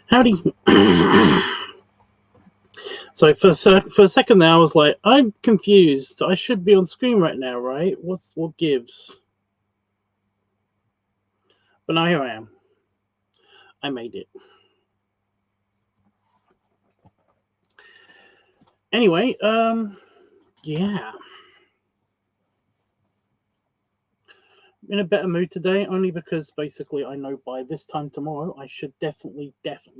Howdy. So for a second there, I was like, I'm confused. I should be on screen right now, right? What gives? But now here I am. I made it. Anyway, yeah. I'm in a better mood today, only because basically I know by this time tomorrow I should definitely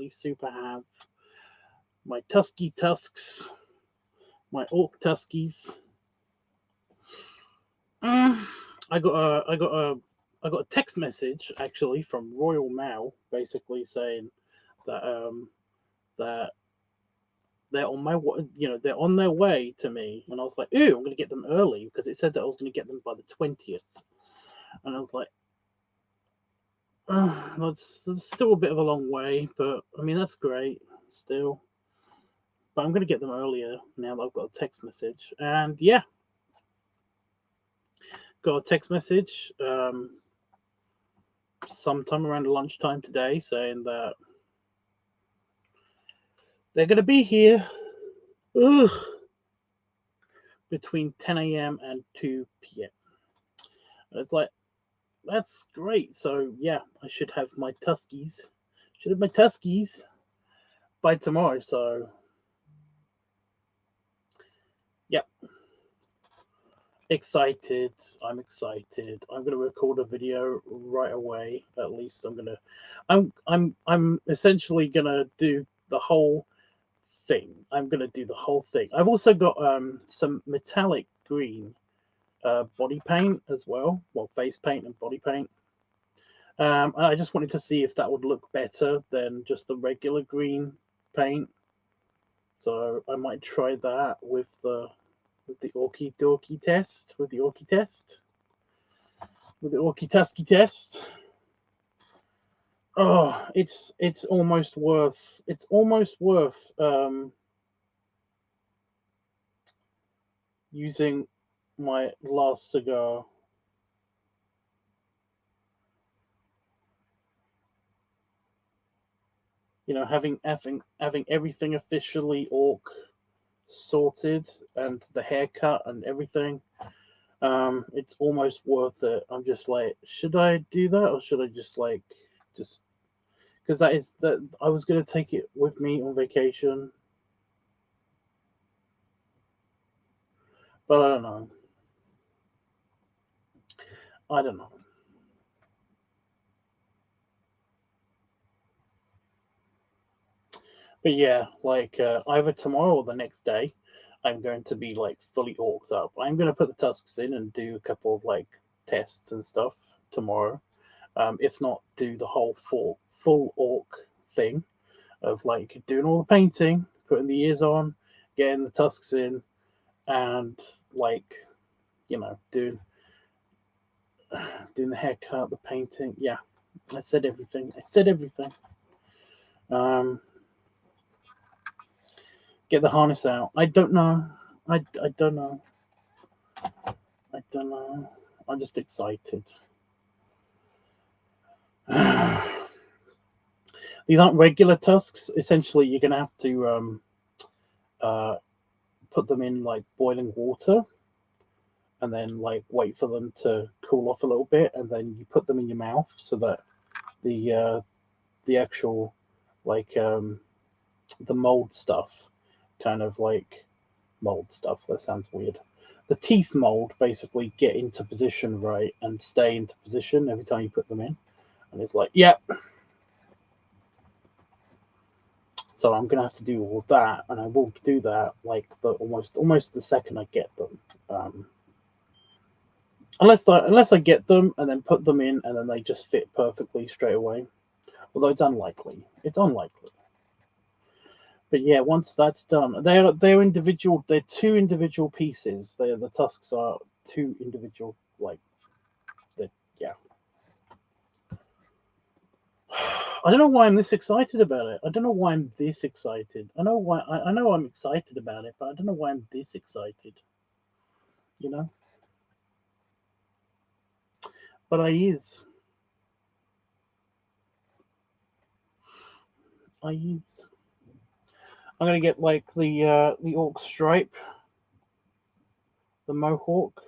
super have my Tusky tusks, my orc tuskies. I got a text message actually from Royal Mail, basically saying that that they're on my they're on their way to me, and I was like, ooh, I'm gonna get them early because it said that I was gonna get them by the 20th, and I was like, that's still a bit of a long way, but I mean that's great still. But I'm gonna get them earlier now that I've got a text message, and yeah, got a text message sometime around lunchtime today saying that they're gonna be here. Ugh. Between 10 a.m. and 2 p.m. And it's like, that's great. So yeah, I should have my Tuskies. Should have my Tuskies by tomorrow. So yeah, excited. I'm excited. I'm gonna record a video right away. At least I'm essentially gonna do the whole thing. I'm gonna do the whole thing. I've also got some metallic green body paint as well. Well, face paint and body paint. And I just wanted to see if that would look better than just the regular green paint. So I might try that with the Orky Dorky test, with the Orky test, with the Orky Tusky test. Oh, it's almost worth using my last cigar. You know, having everything officially orc sorted and the haircut and everything. It's almost worth it. I'm just like, should I do that or should I just because that I was gonna take it with me on vacation, but I don't know. I don't know. But yeah, like either tomorrow or the next day, I'm going to be like fully orked up. I'm gonna put the tusks in and do a couple of like tests and stuff tomorrow. If not, do the whole full orc thing of like doing all the painting, putting the ears on, getting the tusks in, and like doing the haircut, the painting. Yeah, I said everything. Um, get the harness out. I don't know. I don't know. I don't know. I'm just excited. These aren't regular tusks. Essentially, you're gonna have to uh, put them in like boiling water, and then like wait for them to cool off a little bit, and then you put them in your mouth so that the actual like the mold stuff, kind of like mold stuff. That sounds weird. The teeth mold basically get into position, right, and stay into position every time you put them in. And it's like, yep. So I'm gonna have to do all of that, and I will do that like the almost the second I get them. Unless I get them and then put them in and then they just fit perfectly straight away. Although it's unlikely. It's unlikely. But yeah, once that's done, they're individual. They're two individual pieces. The tusks are two individual yeah. I don't know why I'm this excited about it. I don't know why I'm this excited. I know why. I know I'm excited about it, but I don't know why I'm this excited. You know. But I is. eyes. I'm gonna get like the orc stripe, the mohawk,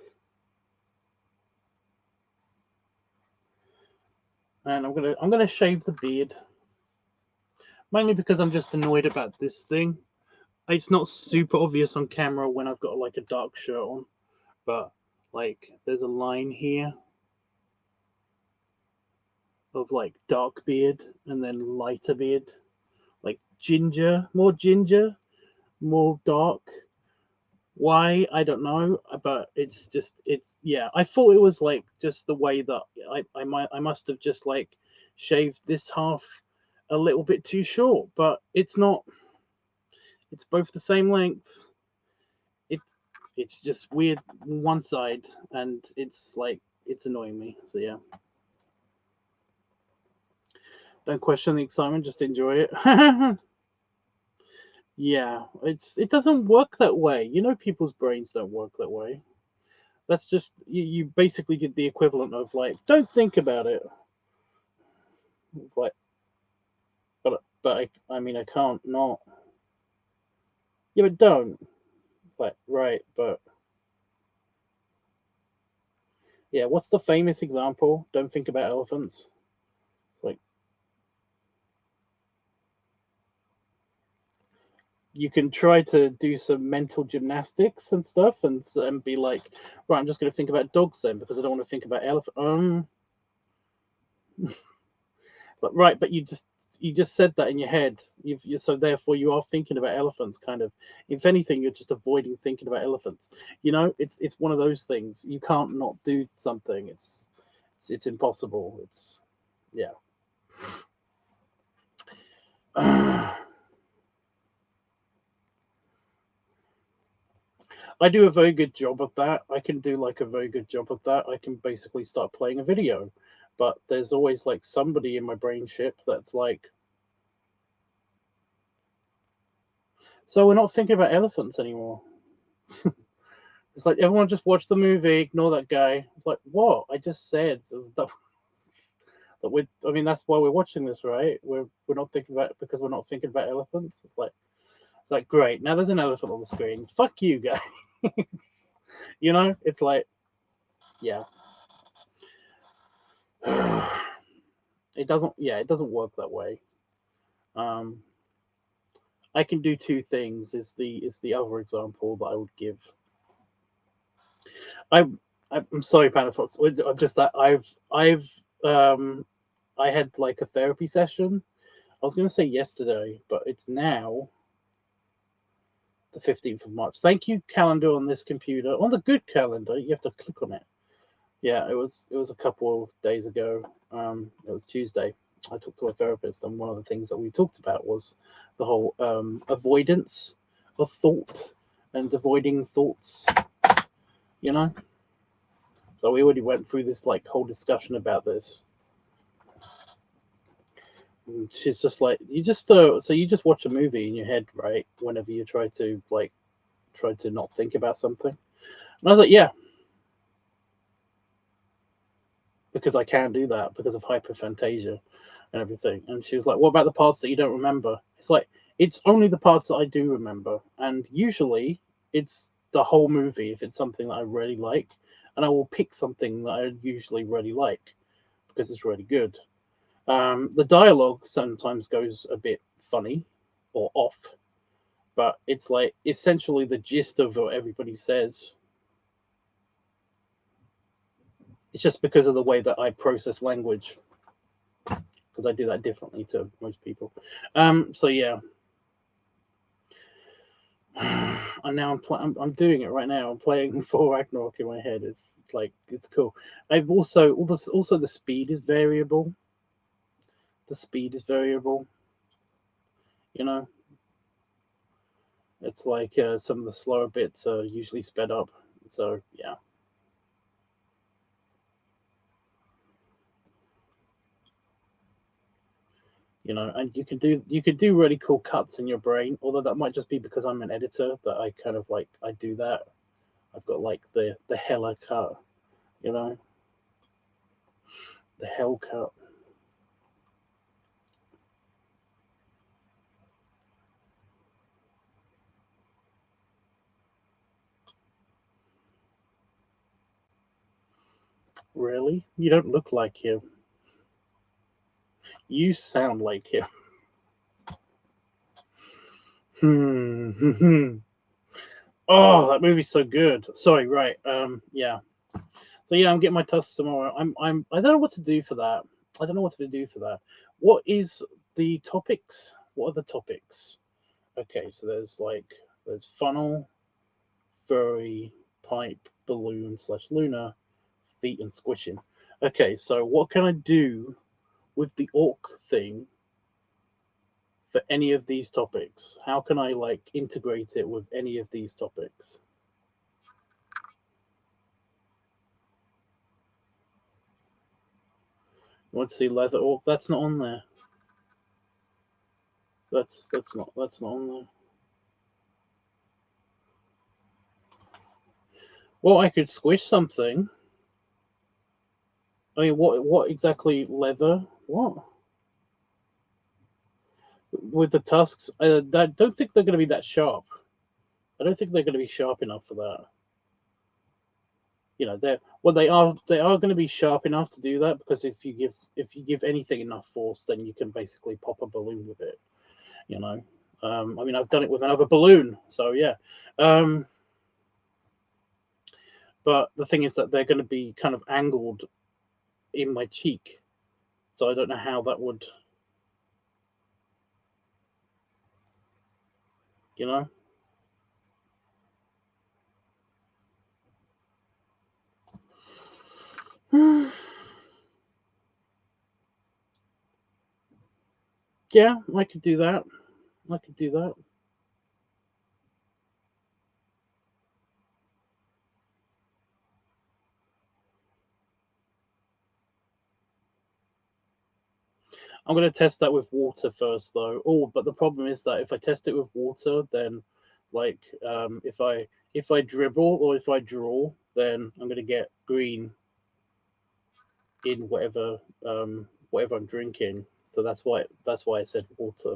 and I'm gonna shave the beard, mainly because I'm just annoyed about this thing. It's not super obvious on camera when I've got like a dark shirt on, but like there's a line here of like dark beard and then lighter beard, like ginger, more dark. Why, I don't know, but it's yeah. I thought it was like just the way that I must have just like shaved this half a little bit too short, but it's not. It's both the same length. It it's just weird on one side, and it's like it's annoying me. So yeah, don't question the excitement, just enjoy it. Yeah, it doesn't work that way. You know, people's brains don't work that way. That's just you basically did the equivalent of like, don't think about it. It's like, but I mean, I can't not. Yeah, but don't. It's like, right, but yeah, what's the famous example? Don't think about elephants. Like, you can try to do some mental gymnastics and stuff, and be like, right, I'm just going to think about dogs then because I don't want to think about elephant. But right, but you just said that in your head. So therefore you are thinking about elephants, kind of. If anything, you're just avoiding thinking about elephants. You know, it's one of those things. You can't not do something. It's impossible. It's yeah. I do a very good job of that. I can do like a very good job of that. I can basically start playing a video, but there's always like somebody in my brain chip that's like, so we're not thinking about elephants anymore. It's like everyone just watch the movie, ignore that guy. It's like, what? I just said that we. I mean, that's why we're watching this, right? We're not thinking about it because we're not thinking about elephants. It's like great. Now there's an elephant on the screen. Fuck you, guy. You know, it's like yeah. It doesn't. Yeah, it doesn't work that way. Um, I can do two things. Is the other example that I would give. I I'm sorry, Panda Fox. I'm just that um I had like a therapy session. I was going to say yesterday, but it's now the 15th of March. Thank you, calendar on this computer. On the good calendar, you have to click on it. Yeah, it was a couple of days ago. It was Tuesday. I talked to a therapist, and one of the things that we talked about was the whole avoidance of thought and avoiding thoughts. You know, so we already went through this like whole discussion about this. And she's just like, you just watch a movie in your head, right? Whenever you try to not think about something. And I was like, yeah, because I can do that because of hyperphantasia and everything. And she was like, what about the parts that you don't remember? It's like, it's only the parts that I do remember. And usually it's the whole movie if it's something that I really like. And I will pick something that I usually really like because it's really good. The dialogue sometimes goes a bit funny or off, but it's like essentially the gist of what everybody says. It's just because of the way that I process language, because I do that differently to most people. So yeah. And now I'm doing it right now. I'm playing for Ragnarok in my head. It's like it's cool. I've also the speed is variable. The speed is variable. You know, it's like some of the slower bits are usually sped up. So yeah. You know, and you could do really cool cuts in your brain, although that might just be because I'm an editor that I kind of like I do that. I've got like the hella cut, you know, the hell cut. Really? You don't look like him. You sound like him. Oh, that movie's so good. Sorry, right. Yeah. So yeah, I'm getting my test tomorrow. I don't know what to do for that. I don't know what to do for that. What is the topics? What are the topics? Okay, so there's funnel, furry, pipe, balloon slash lunar, feet and squishing. Okay, so what can I do with the orc thing for any of these topics? How can I like integrate it with any of these topics? Let's see, leather orc. That's not on there. That's not on there. Well, I could squish something. I mean, what exactly leather? What with the tusks? I don't think they're going to be that sharp. I don't think they're going to be sharp enough for that. You know, they are going to be sharp enough to do that because if you give anything enough force, then you can basically pop a balloon with it. You know, I mean, I've done it with another balloon, so yeah. Um, but the thing is that they're going to be kind of angled in my cheek, so I don't know how that would, you know. Yeah, I could do that. I could do that. I'm going to test that with water first, though. Oh, but the problem is that if I test it with water, then like if I dribble or if I draw, then I'm going to get green in whatever I'm drinking. So that's why I said water.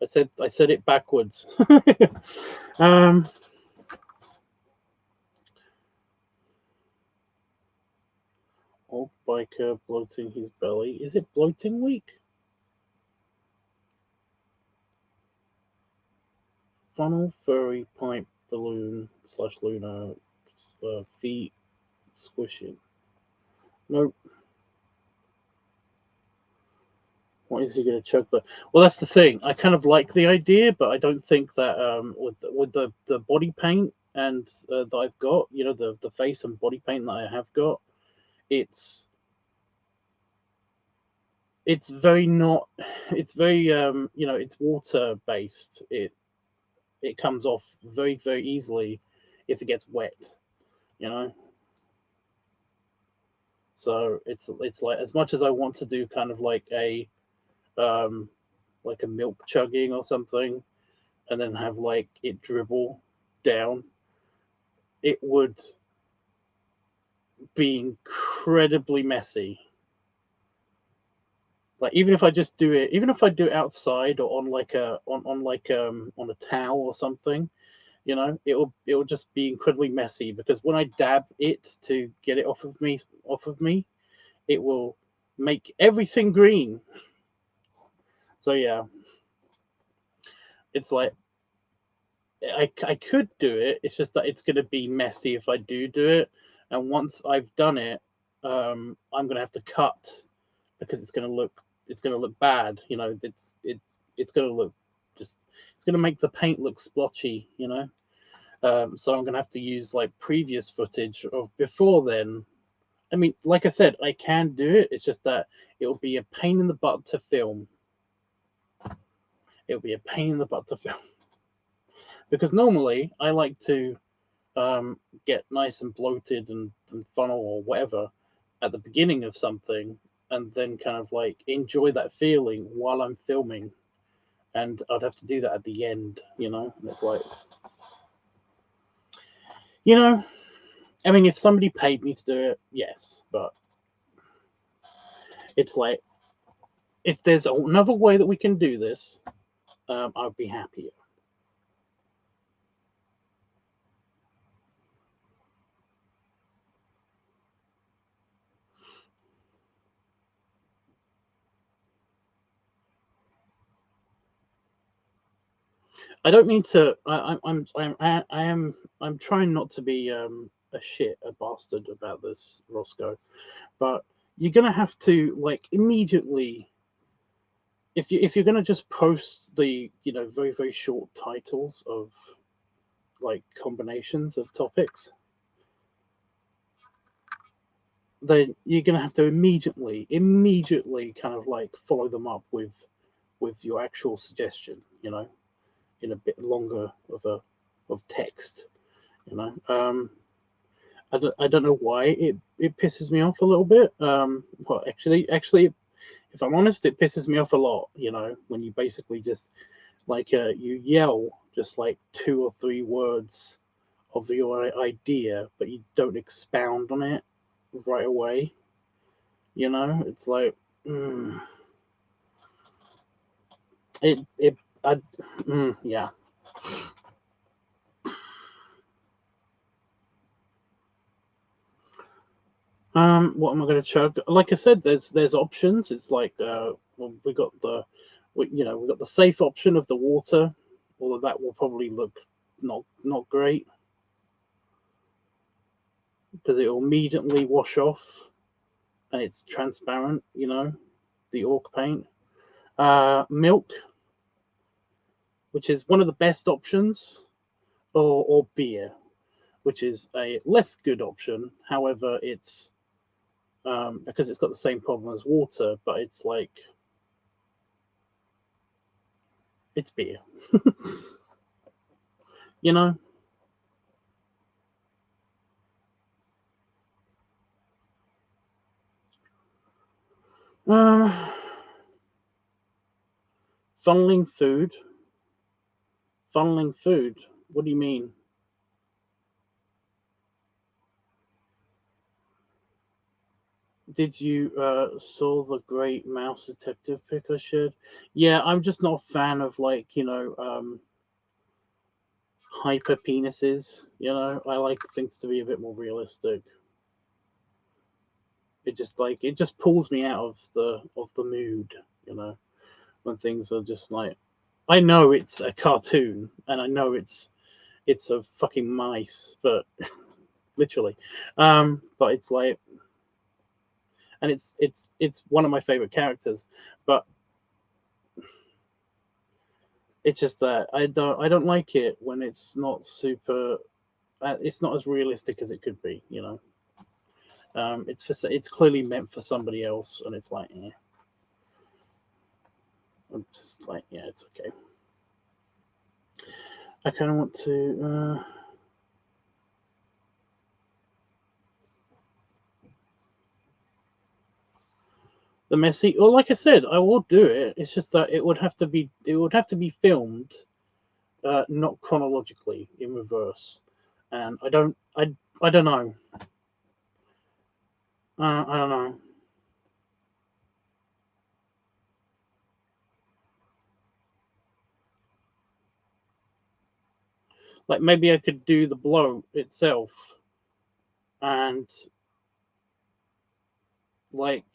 I said it backwards. um, old biker bloating his belly. Is it bloating week? Funnel, furry, pipe, balloon slash lunar, feet, squishing. Nope. What is he going to chug the? Well, that's the thing. I kind of like the idea, but I don't think that with the body paint and that I've got, the face and body paint that I have got, it's it's very not. It's very it's water based. It comes off very easily if it gets wet. You know, so it's like as much as I want to do kind of um like a milk chugging or something and then have like it dribble down, it would be incredibly messy. Like even if I just do it, even if I do it outside or on like a on a towel or something, it'll just be incredibly messy because when I dab it to get it off of me, it will make everything green. So yeah, it's like I could do it. It's just that it's going to be messy if I do it. And once I've done it, I'm going to have to cut because it's going to look bad. It's going to look just it's going to make the paint look splotchy. So I'm going to have to use like previous footage of before then. I mean, like I said, I can do it. It's just that it will be a pain in the butt to film. It'll be a pain in the butt to film because normally I like to get nice and bloated and funnel or whatever at the beginning of something and then kind of like enjoy that feeling while I'm filming. And I'd have to do that at the end. And it's like, you know, I mean, if somebody paid me to do it, yes, but it's like, if there's another way that we can do this, I'd be happier. I don't mean to. I'm trying not to be a bastard about this, Roscoe. But you're gonna have to like immediately, if you're gonna just post the very very short titles of like combinations of topics, then you're gonna have to immediately kind of like follow them up with your actual suggestion, in a bit longer of text, I don't know why it pisses me off a little bit. Well, actually, if I'm honest, it pisses me off a lot. When you basically just like you yell just like 2 or 3 words of your idea, but you don't expound on it right away. It's like yeah. What am I going to chug? Like I said, there's options. It's like well, we got the safe option of the water, although that will probably look not great because it will immediately wash off and it's transparent. The orc paint. Milk, which is one of the best options, or beer, which is a less good option. However, it's because it's got the same problem as water, but it's like it's beer. you know uh, funneling food what do you mean? Did you saw the great mouse detective pic I shared? Yeah, I'm just not a fan of like hyper penises. I like things to be a bit more realistic. It just pulls me out of the mood, when things are just like, I know it's a cartoon and I know it's a fucking mice, but literally, but it's like, and it's one of my favorite characters, but it's just that I don't like it when it's not super, it's not as realistic as it could be. It's clearly meant for somebody else, and it's like, I'm just like, yeah, it's okay. I kind of want to. The messy, well, like I said, I will do it. It's just that it would have to be filmed, not chronologically in reverse, and I don't know. I don't know. Like maybe I could do the blow itself, and like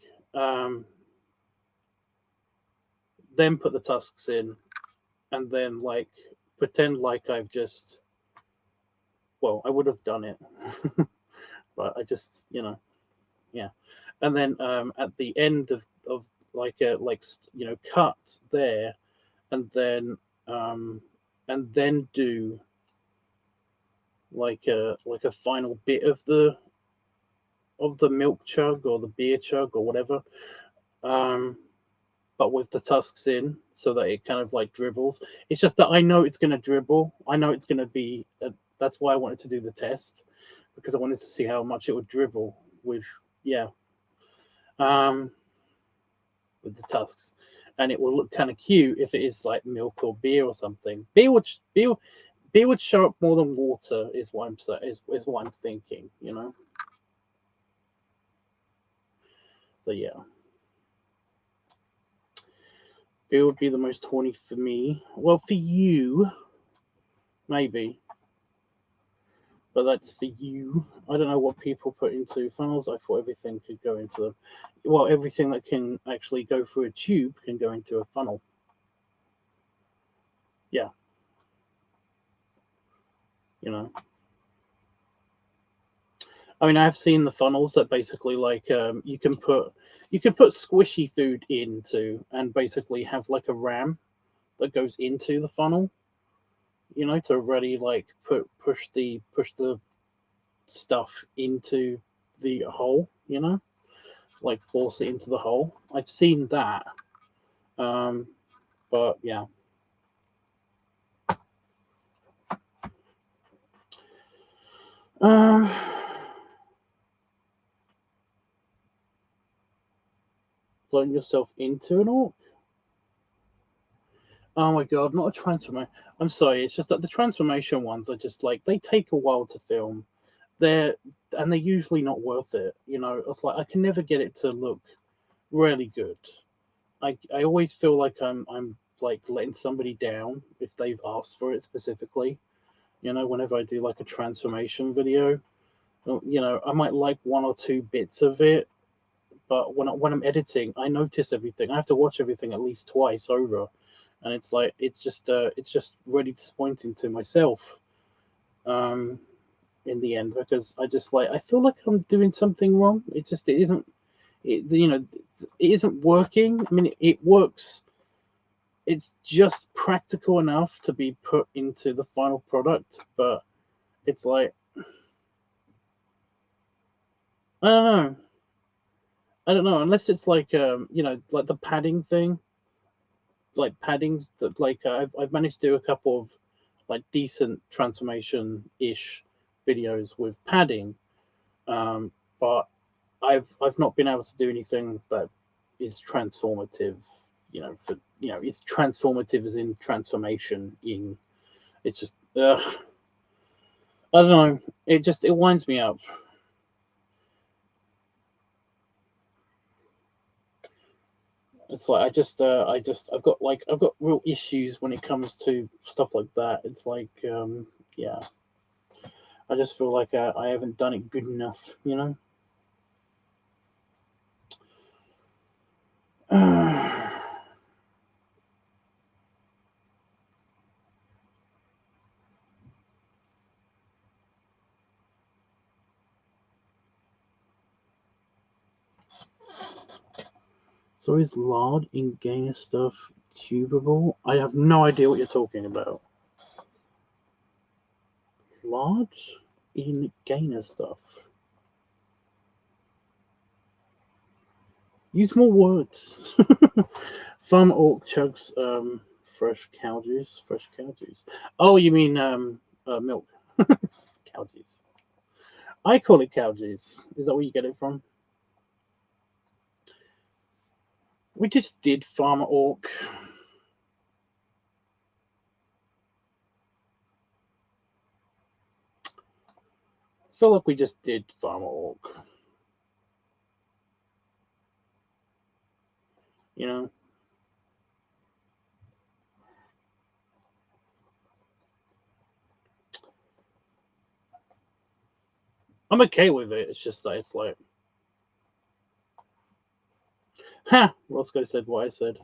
then put the tusks in, and then like pretend like I've just, well, I would have done it, but I just, yeah. And then at the end of like cut there, and then do like a final bit of the milk chug or the beer chug or whatever, but with the tusks in, so that it kind of like dribbles. It's just that I know it's going to dribble. I know it's going to be. That's why I wanted to do the test, because I wanted to see how much it would dribble with, yeah, with the tusks, and it will look kind of cute if it is like milk or beer or something. Beer would show up more than water, is what I'm saying. Is what I'm thinking. So yeah. It would be the most horny for me. Well, for you, maybe, but that's for you. I don't know what people put into funnels. I thought everything could go into them. Well, everything that can actually go through a tube can go into a funnel. Yeah. you know. I mean, I've seen the funnels that basically like you can put squishy food into and basically have like a RAM that goes into the funnel, you know, to really like push the stuff into the hole, you know, like force it into the hole. I've seen that, but yeah. Blowing yourself into an orc? Oh my god, not a transformation. I'm sorry, it's just that the transformation ones are just like they take a while to film. They're usually not worth it. You know, it's like I can never get it to look really good. I always feel like I'm like letting somebody down if they've asked for it specifically. You know, whenever I do like a transformation video, you know, I might like one or two bits of it, but when I'm editing, I notice everything. I have to watch everything at least twice over, and it's like it's just really disappointing to myself. In the end, because I feel like I'm doing something wrong. It isn't. You know, it isn't working. I mean, it works. It's just practical enough to be put into the final product, but it's like I don't know. I don't know unless it's like you know, like the padding thing, like padding that like I've managed to do a couple of like decent transformation ish videos with padding, but I've not been able to do anything that is transformative. You know, for you know, it's transformative as in transformation. In it's just I don't know. It winds me up. It's like I've got real issues when it comes to stuff like that. It's like yeah, I just feel like I haven't done it good enough. You know. So is lard in gainer stuff tubable? I have no idea what you're talking about. Lard in gainer stuff. Use more words. Farm orc chugs fresh cow juice. Fresh cow juice. Oh, you mean milk? Cow juice. I call it cow juice. Is that where you get it from? We just did Farmer Orc. I feel like we just did Farmer Orc. You know? I'm okay with it. It's just that it's like, ha! Roscoe said what I said.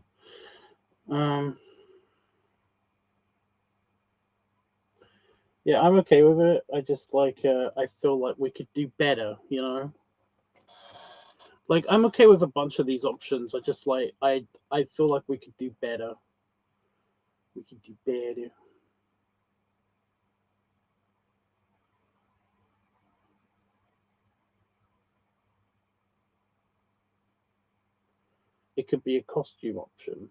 Yeah, I'm okay with it. I just like, I feel like we could do better, you know? Like, I'm okay with a bunch of these options. I just like, I feel like we could do better. We could do better. It could be a costume option.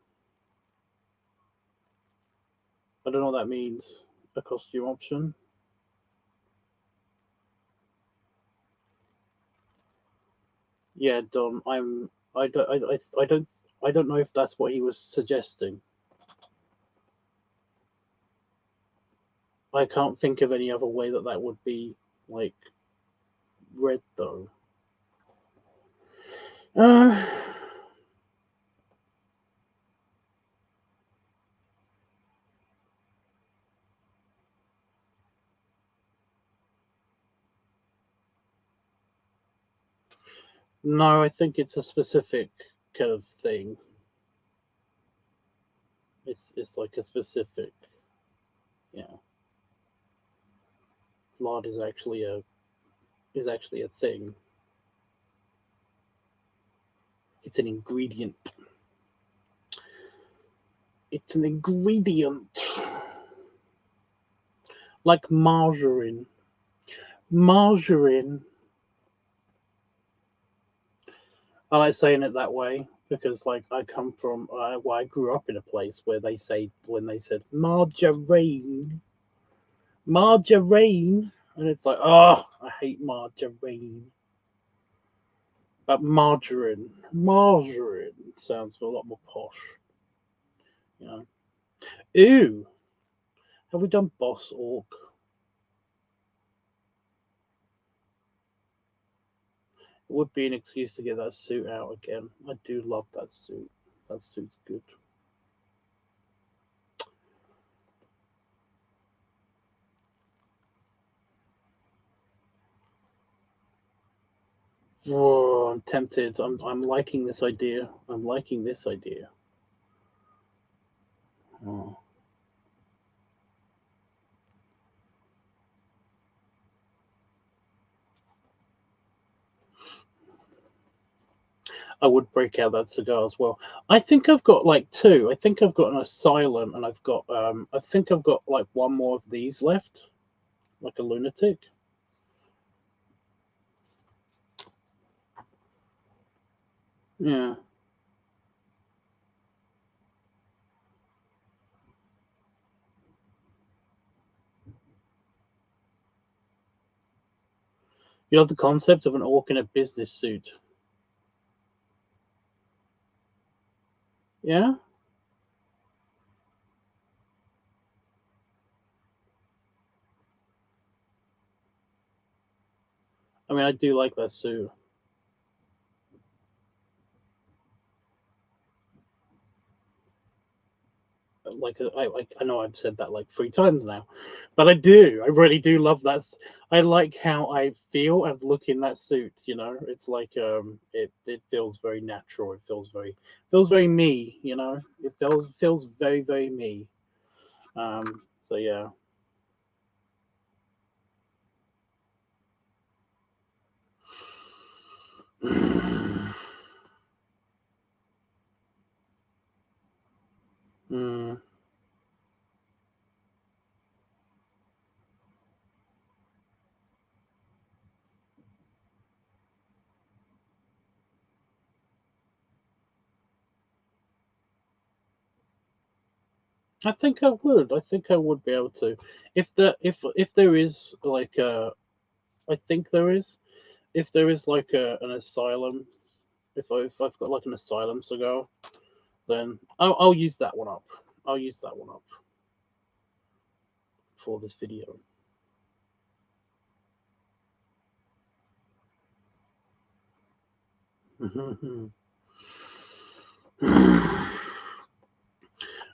I don't know what that means. A costume option. Yeah, Don. I don't know if that's what he was suggesting. I can't think of any other way that that would be like read though. Uh, no, I think it's a specific kind of thing. It's like a specific, yeah. Lard is actually a thing. It's an ingredient. It's an ingredient. Like margarine. Margarine. I like saying it that way because, like, I come from, well, I grew up in a place where they say, when they said margarine, margarine, and it's like, oh, I hate margarine. But margarine sounds a lot more posh. You know. Ooh, have we done Boss Orc? It would be an excuse to get that suit out again. I do love that suit. That suit's good. Whoa, I'm tempted. I'm liking this idea. I'm liking this idea. Oh. I would break out that cigar as well. I think I've got like two. I think I've got an Asylum, and I've got I think I've got like one more of these left, like a lunatic. Yeah. You love the concept of an orc in a business suit. Yeah? I mean, I do like that suit. Like, I know I've said that like 3 times now, but I do. I really do love that. I like how I feel and look in that suit. You know, it's like it feels very natural. It feels very me. You know, it feels very very me. So yeah. Mm. I think I would. I think I would be able to, if there is like I think there is, if there is like an asylum, if I've got like an asylum cigar, then I'll use that one up. I'll use that one up for this video.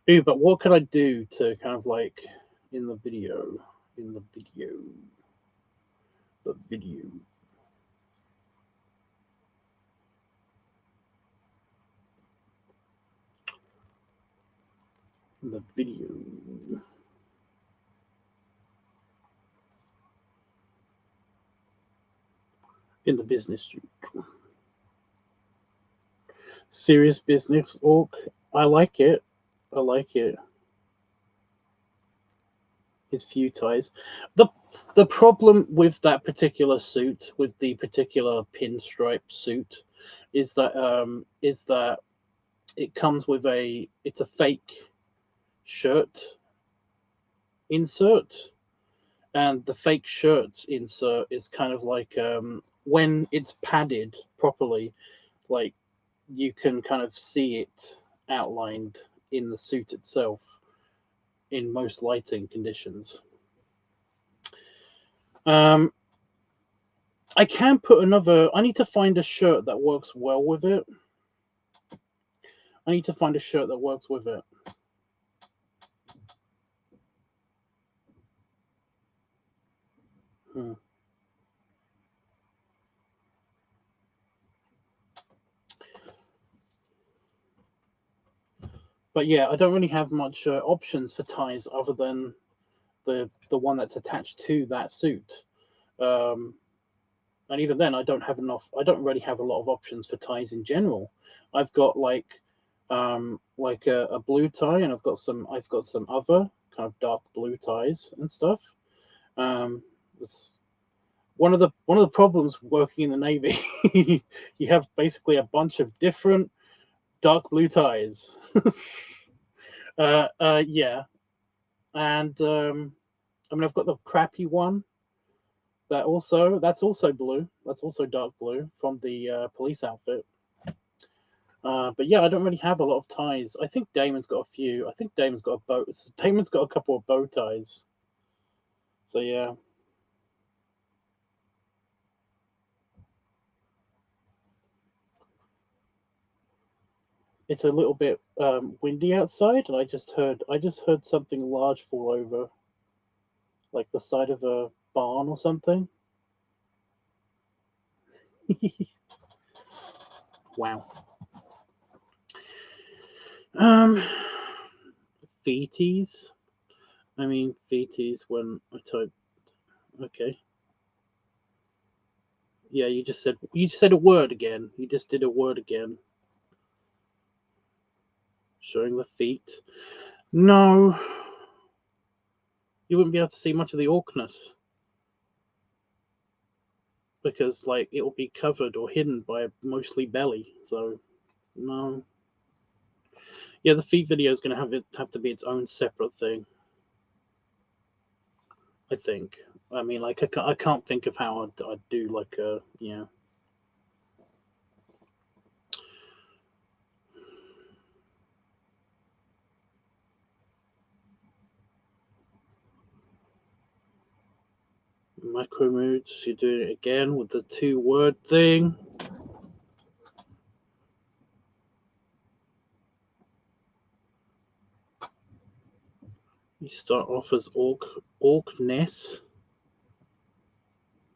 Ooh, but what could I do to kind of like in the video, in the video, the video? The video in the business suit. Serious business orc. I like it. I like it. His few ties. The the problem with that particular suit, with the particular pinstripe suit, is that it comes with it's a fake shirt insert, and the fake shirt insert is kind of like when it's padded properly, like you can kind of see it outlined in the suit itself in most lighting conditions. Um, I can put another. I need to find a shirt that works well with it. I need to find a shirt that works with it. Hmm. But yeah, I don't really have much options for ties other than the one that's attached to that suit. And even then, I don't really have a lot of options for ties in general. I've got like a blue tie, and I've got some other kind of dark blue ties and stuff. It's one of the problems working in the Navy. You have basically a bunch of different dark blue ties. Yeah, and I mean, I've got the crappy one that's also blue. That's also dark blue from the police outfit. But yeah, I don't really have a lot of ties. I think Damon's got a few. I think Damon's got a couple of bow ties. So yeah. It's a little bit windy outside, and I just heard something large fall over, like the side of a barn or something. Wow. Feeties. I mean, feeties when I type. Okay. Yeah, you just said a word again. You just did a word again. Showing the feet. No. You wouldn't be able to see much of the orcness. Because like it will be covered or hidden by mostly belly. So no. Yeah, the feet video is gonna have to be its own separate thing. I think. I mean, like I can't think of how I'd do like a micro moods. You're doing it again with the 2-word thing. You start off as orcness,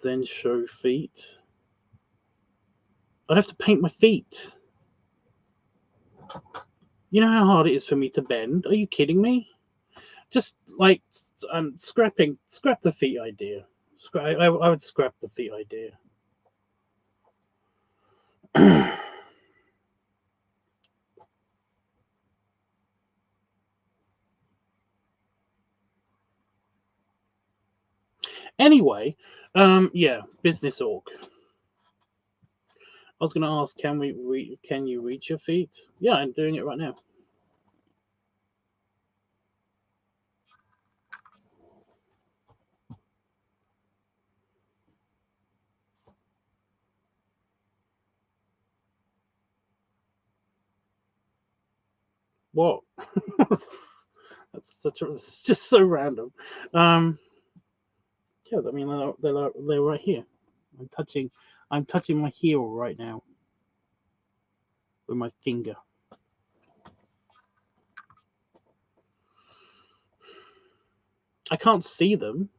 then show feet. I'd have to paint my feet. You know how hard it is for me to bend? Are you kidding me? Just like scrap the feet idea. I would scrap the feet idea. Anyway, yeah, business orc. I was going to ask, can you reach your feet? Yeah, I'm doing it right now. What? It's just so random. Yeah, I mean they're right here. I'm touching my heel right now with my finger. I can't see them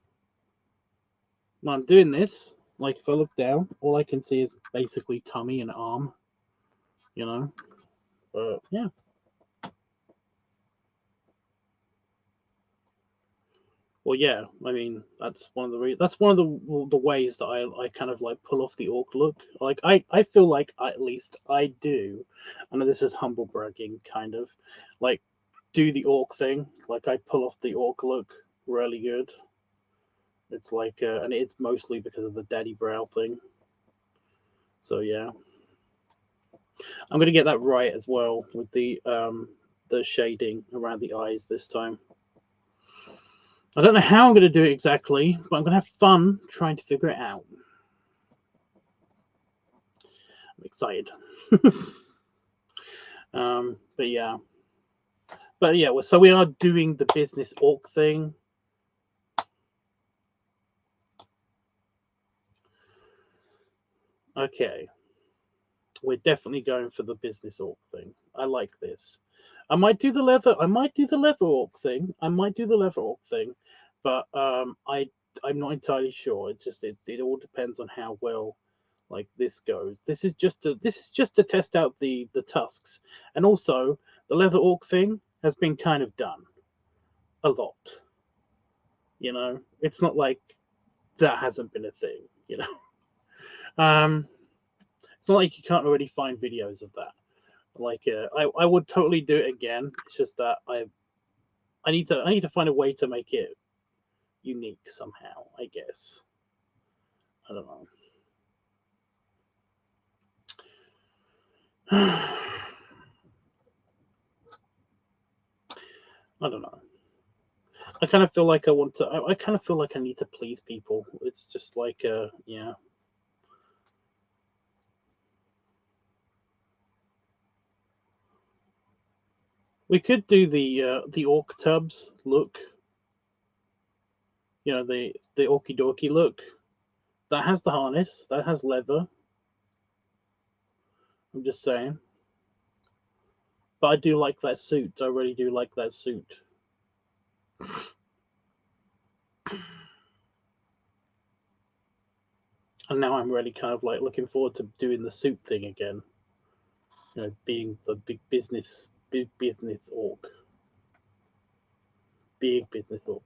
when I'm doing this. Like if I look down, all I can see is basically tummy and arm. You know, but yeah. Well, yeah. I mean, that's one of the ways that I kind of like pull off the orc look. Like I feel like at least I do. I know this is humble bragging, kind of, like do the orc thing. Like I pull off the orc look really good. It's like, and it's mostly because of the daddy brow thing. So yeah, I'm gonna get that right as well with the shading around the eyes this time. I don't know how I'm going to do it exactly, but I'm going to have fun trying to figure it out. I'm excited. But yeah. So we are doing the business orc thing. Okay. We're definitely going for the business orc thing. I like this. I might do the leather orc thing. But I'm not entirely sure. It's just it all depends on how well like this goes. This is just to test out the tusks, and also the leather orc thing has been kind of done a lot. You know, it's not like that hasn't been a thing. You know, it's not like you can't already find videos of that. Like, I would totally do it again. It's just that I need to find a way to make it unique somehow. I guess. I don't know. I don't know. I kind of feel like I want to. I kind of feel like I need to please people. It's just like, yeah. We could do the orc tubs look. You know, the orky dorky look. That has the harness. That has leather. I'm just saying. But I do like that suit. I really do like that suit. And now I'm really kind of like looking forward to doing the suit thing again. You know, being the big business orc. Big business orc.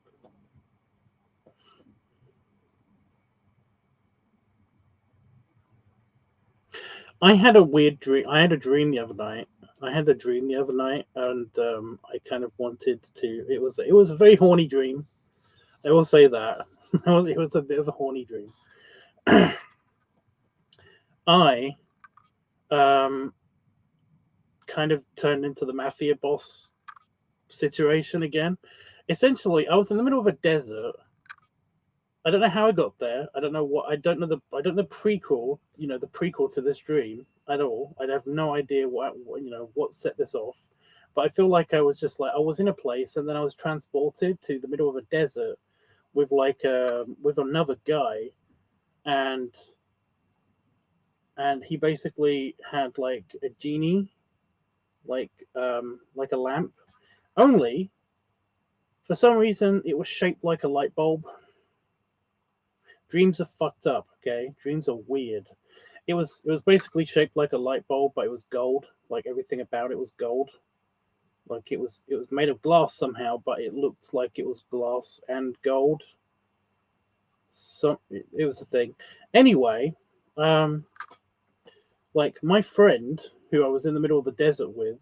I had a weird dream. I had a dream the other night. And I kind of wanted to. It was a very horny dream. I will say that. It was a bit of a horny dream. I um kind of turned into the mafia boss situation again. Essentially, I was in the middle of a desert. I don't know how I got there. I don't know what. I don't know the prequel. You know, the prequel to this dream at all. I have no idea what set this off. But I feel like I was just like I was in a place, and then I was transported to the middle of a desert with with another guy, and he basically had like a genie, like a lamp. Only for some reason it was shaped like a light bulb. Dreams are fucked up, okay? Dreams are weird. It was basically shaped like a light bulb, but it was gold. Like everything about it was gold. Like it was made of glass somehow, but it looked like it was glass and gold. So it was a thing. Anyway, um, like my friend who I was in the middle of the desert with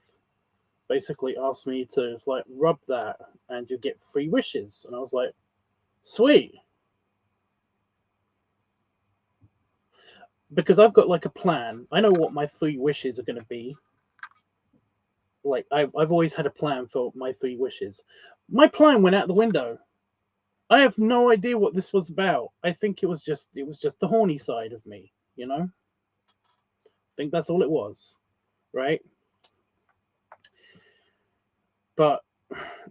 basically asked me to like rub that and you get 3 wishes, and I was like, sweet, because I've got like a plan. I know what my 3 wishes are going to be. Like I've always had a plan for my 3 wishes. My plan went out the window. I have no idea what this was about. I think it was just the horny side of me, you know? I think that's all it was, right? But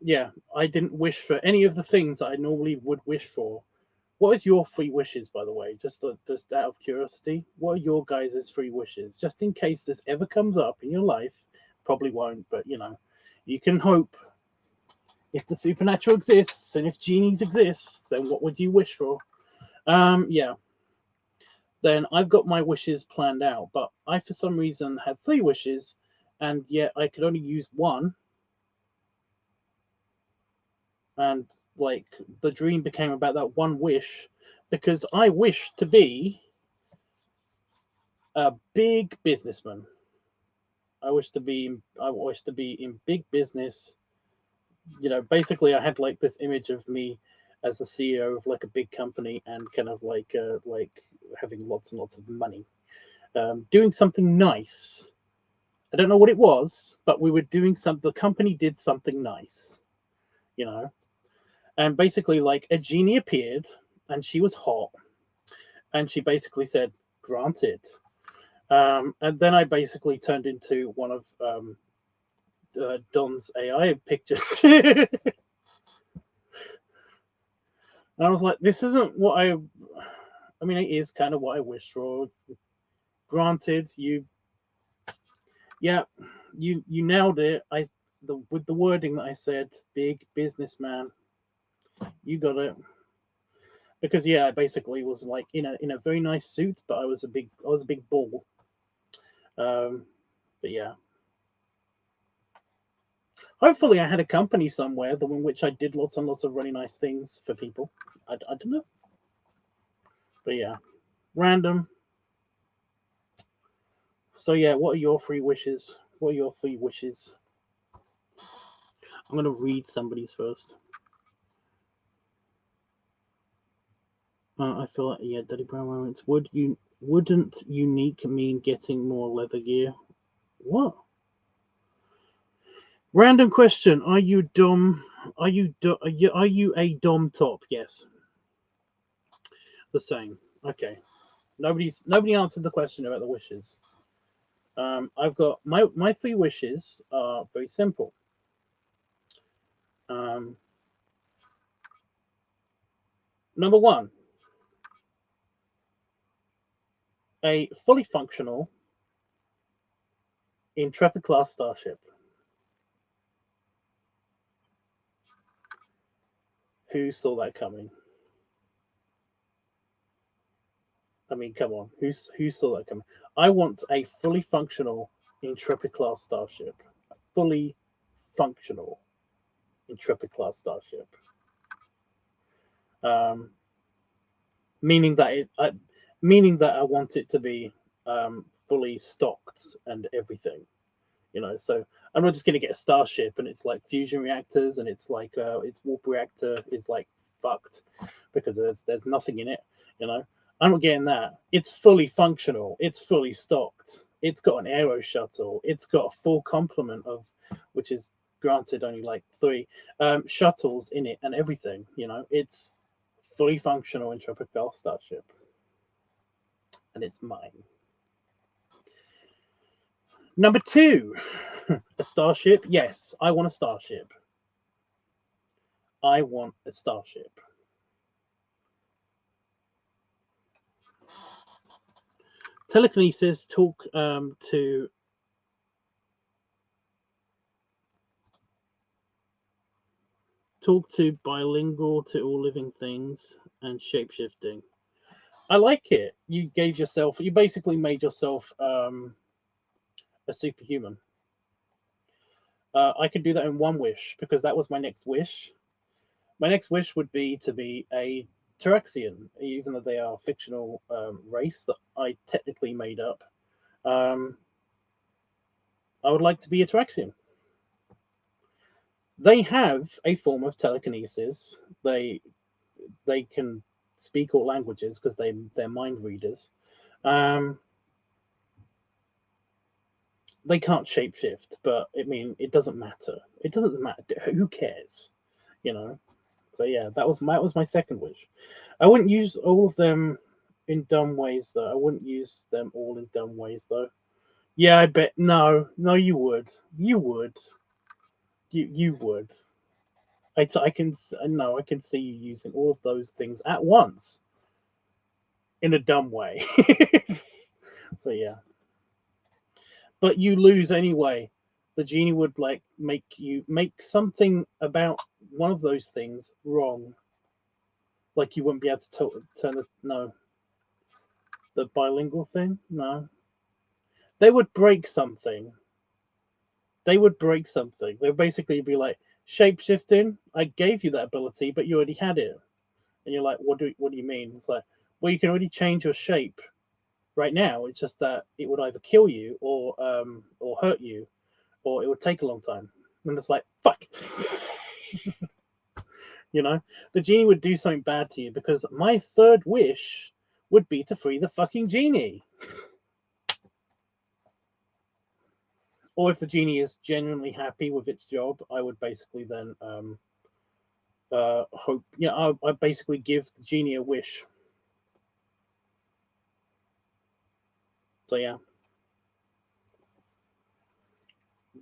yeah, I didn't wish for any of the things that I normally would wish for. What is your 3 wishes, by the way? Just out of curiosity, what are your guys' 3 wishes? Just in case this ever comes up in your life, probably won't, but you can hope. If the supernatural exists and if genies exist, then what would you wish for? Yeah. Then I've got my wishes planned out, but I for some reason had 3 wishes, and yet I could only use one, and like the dream became about that one wish because I wish to be a big businessman. I wish to be in big business. Basically I had like this image of me as the CEO of like a big company and kind of like having lots and lots of money, doing something nice. I don't know what it was, but we were doing something. The company did something nice, you know. And basically, like a genie appeared, and she was hot, and she basically said, "Granted." And then I basically turned into one of Don's AI pictures. And I was like, "This isn't what I. I mean, it is kind of what I wished for. Granted, yeah, you nailed it. With the wording that I said, big businessman. You got it." Because yeah, I basically was like in a very nice suit, but I was a big ball. Um, but yeah, Hopefully I had a company somewhere in which I did lots and lots of really nice things for people. I don't know. But yeah, random. So yeah, what are your 3 wishes? What are your 3 wishes? I'm going to read somebody's first. I feel like, yeah, Daddy Brown moments. Wouldn't unique mean getting more leather gear? What? Random question. Are you dom? Are you a dom top? Yes. The same. Okay. Nobody answered the question about the wishes. I've got my 3 wishes are very simple. Number 1, a fully functional Intrepid class starship. Who saw that coming? I mean, come on, who saw that coming? I want a fully functional Intrepid class starship. A fully functional Intrepid class starship. Meaning that I want it to be fully stocked and everything. So I'm not just going to get a starship and it's like fusion reactors and it's like its warp reactor is like fucked because there's nothing in it. I'm not getting that. It's fully functional. It's fully stocked. It's got an aero shuttle. It's got a full complement of, which is granted only like 3 shuttles in it and everything. It's fully functional Intrepid class starship, and it's mine. Number 2, a starship. Yes, I want a starship. I want a starship. Telekinesis. Talk to bilingual to all living things and shapeshifting. I like it. You basically made yourself a superhuman. I could do that in 1 wish because that was my next wish. My next wish would be to be a Tyraxian, even though they are a fictional race that I technically made up. I would like to be a Tyraxian. They have a form of telekinesis. They can speak all languages because they're mind readers. They can't shapeshift, but I mean, it doesn't matter. It doesn't matter. Who cares? So yeah, that was my second wish. I wouldn't use all of them in dumb ways though. I wouldn't use them all in dumb ways though. Yeah, I bet. No, you would. You would. You would. I can see you using all of those things at once in a dumb way. So yeah, but you lose anyway. The genie would like make you make something about one of those things wrong. Like you wouldn't be able to turn the bilingual thing. No, they would break something. They would break something. They'd basically be like, shape shifting. I gave you that ability, but you already had it. And you're like, what do you mean? It's like, well, you can already change your shape right now. It's just that it would either kill you or hurt you, or it would take a long time. And it's like, fuck. The genie would do something bad to you because my 3rd wish would be to free the fucking genie. Or if the genie is genuinely happy with its job, I would basically then hope. I basically give the genie a wish. So yeah.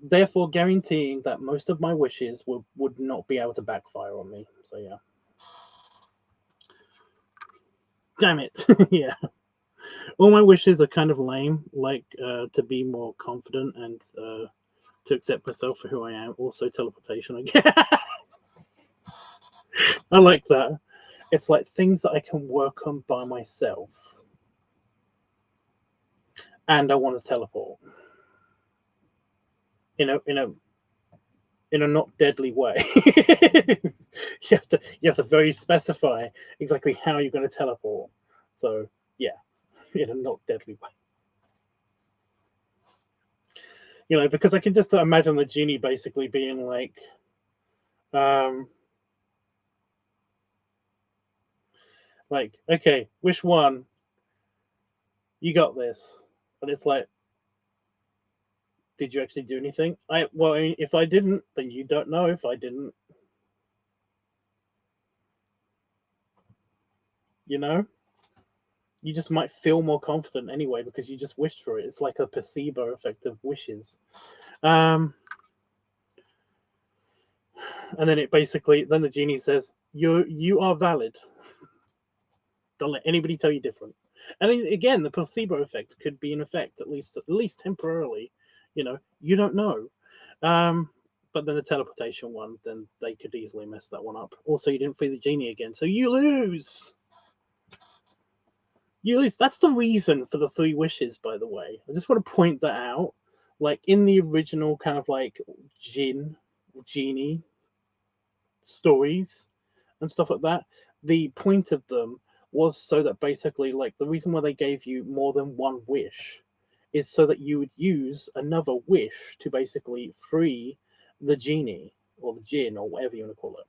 Therefore, guaranteeing that most of my wishes would not be able to backfire on me. So yeah. Damn it. Yeah. All my wishes are kind of lame, like to be more confident and to accept myself for who I am. Also, teleportation. I guess. I like that. It's like things that I can work on by myself. And I want to teleport. in a not deadly way. You have to very specify exactly how you're going to teleport. So yeah, in a not deadly way. You know, because I can just imagine the genie basically being like, okay, which one? You got this. And it's like, did you actually do anything? Well, if I didn't, then you don't know if I didn't. You know? You just might feel more confident anyway because you just wished for it. It's like a placebo effect of wishes. And then then the genie says, you are valid. Don't let anybody tell you different. And again, the placebo effect could be in effect at least temporarily. You know, you don't know. But then the teleportation one, then they could easily mess that one up. Also, you didn't free the genie again, so you lose. You lose. That's the reason for the 3 wishes, by the way. I just want to point that out. Like in the original kind of like genie stories and stuff like that, the point of them was so that basically, like, the reason why they gave you more than one wish is so that you would use another wish to basically free the genie or the jinn or whatever you want to call it.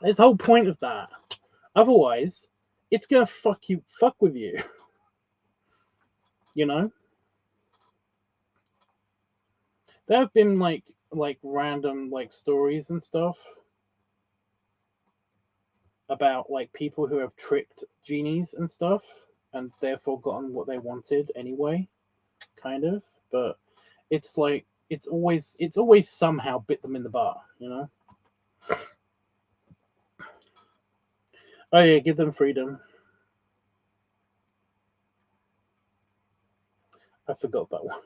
That's the whole point of that. Otherwise, it's gonna fuck with you. You know? There have been like random like stories and stuff about like people who have tricked genies and stuff and therefore gotten what they wanted anyway, kind of. But it's like it's always somehow bit them in the butt, you know? Oh yeah, give them freedom. I forgot that one.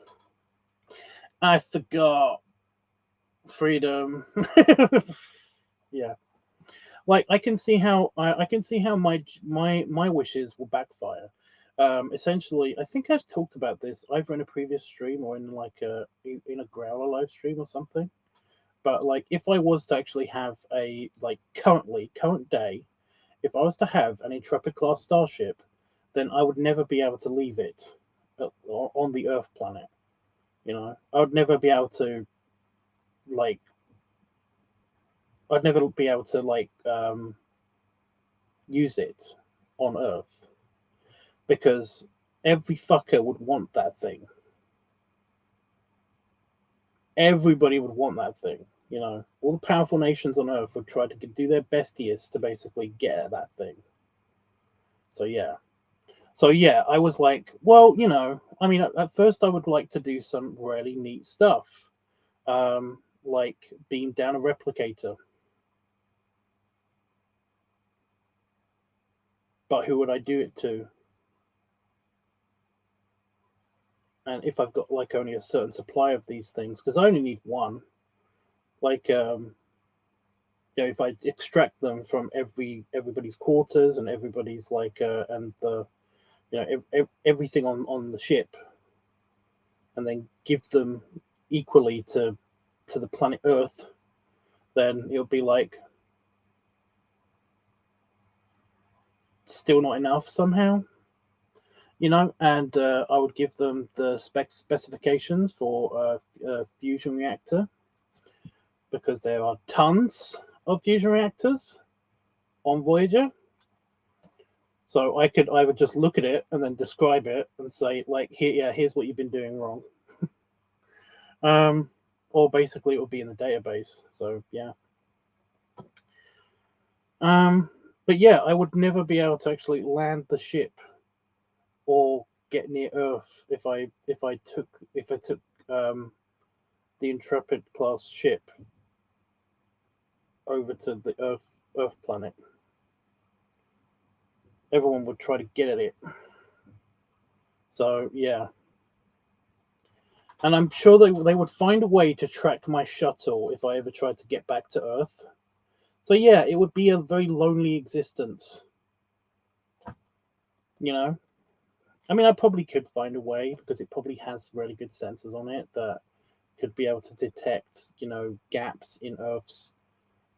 I forgot freedom. Yeah. Like I can see how my wishes will backfire. Essentially, I think I've talked about this either in a previous stream or in like a Growler live stream or something. But like, if I was to actually have a like current day, if I was to have an Intrepid class starship, then I would never be able to leave it on the Earth planet. You know, I would never be able to like. I'd never be able to use it on Earth because every fucker would want that thing. Everybody would want that thing. You know, all the powerful nations on Earth would try to do their bestiest to basically get at that thing. So yeah. So yeah, I was like, well, you know, I mean, at first I would like to do some really neat stuff, like beam down a replicator. But who would I do it to? And if I've got like only a certain supply of these things, because I only need one, like you know, if I extract them from everybody's quarters and everybody's and the you know everything on the ship, and then give them equally to the planet Earth, then it'll be like still not enough somehow, you know. And I would give them the specifications for a fusion reactor because there are tons of fusion reactors on Voyager. So I could either just look at it and then describe it and say, like, here's what you've been doing wrong. Or basically it will be in the database. So yeah. But yeah, I would never be able to actually land the ship or get near Earth if I took the Intrepid class ship over to the Earth planet. Everyone would try to get at it. So yeah. And I'm sure they would find a way to track my shuttle if I ever tried to get back to Earth. So yeah, it would be a very lonely existence. You know? I mean, I probably could find a way because it probably has really good sensors on it that could be able to detect, gaps in Earth's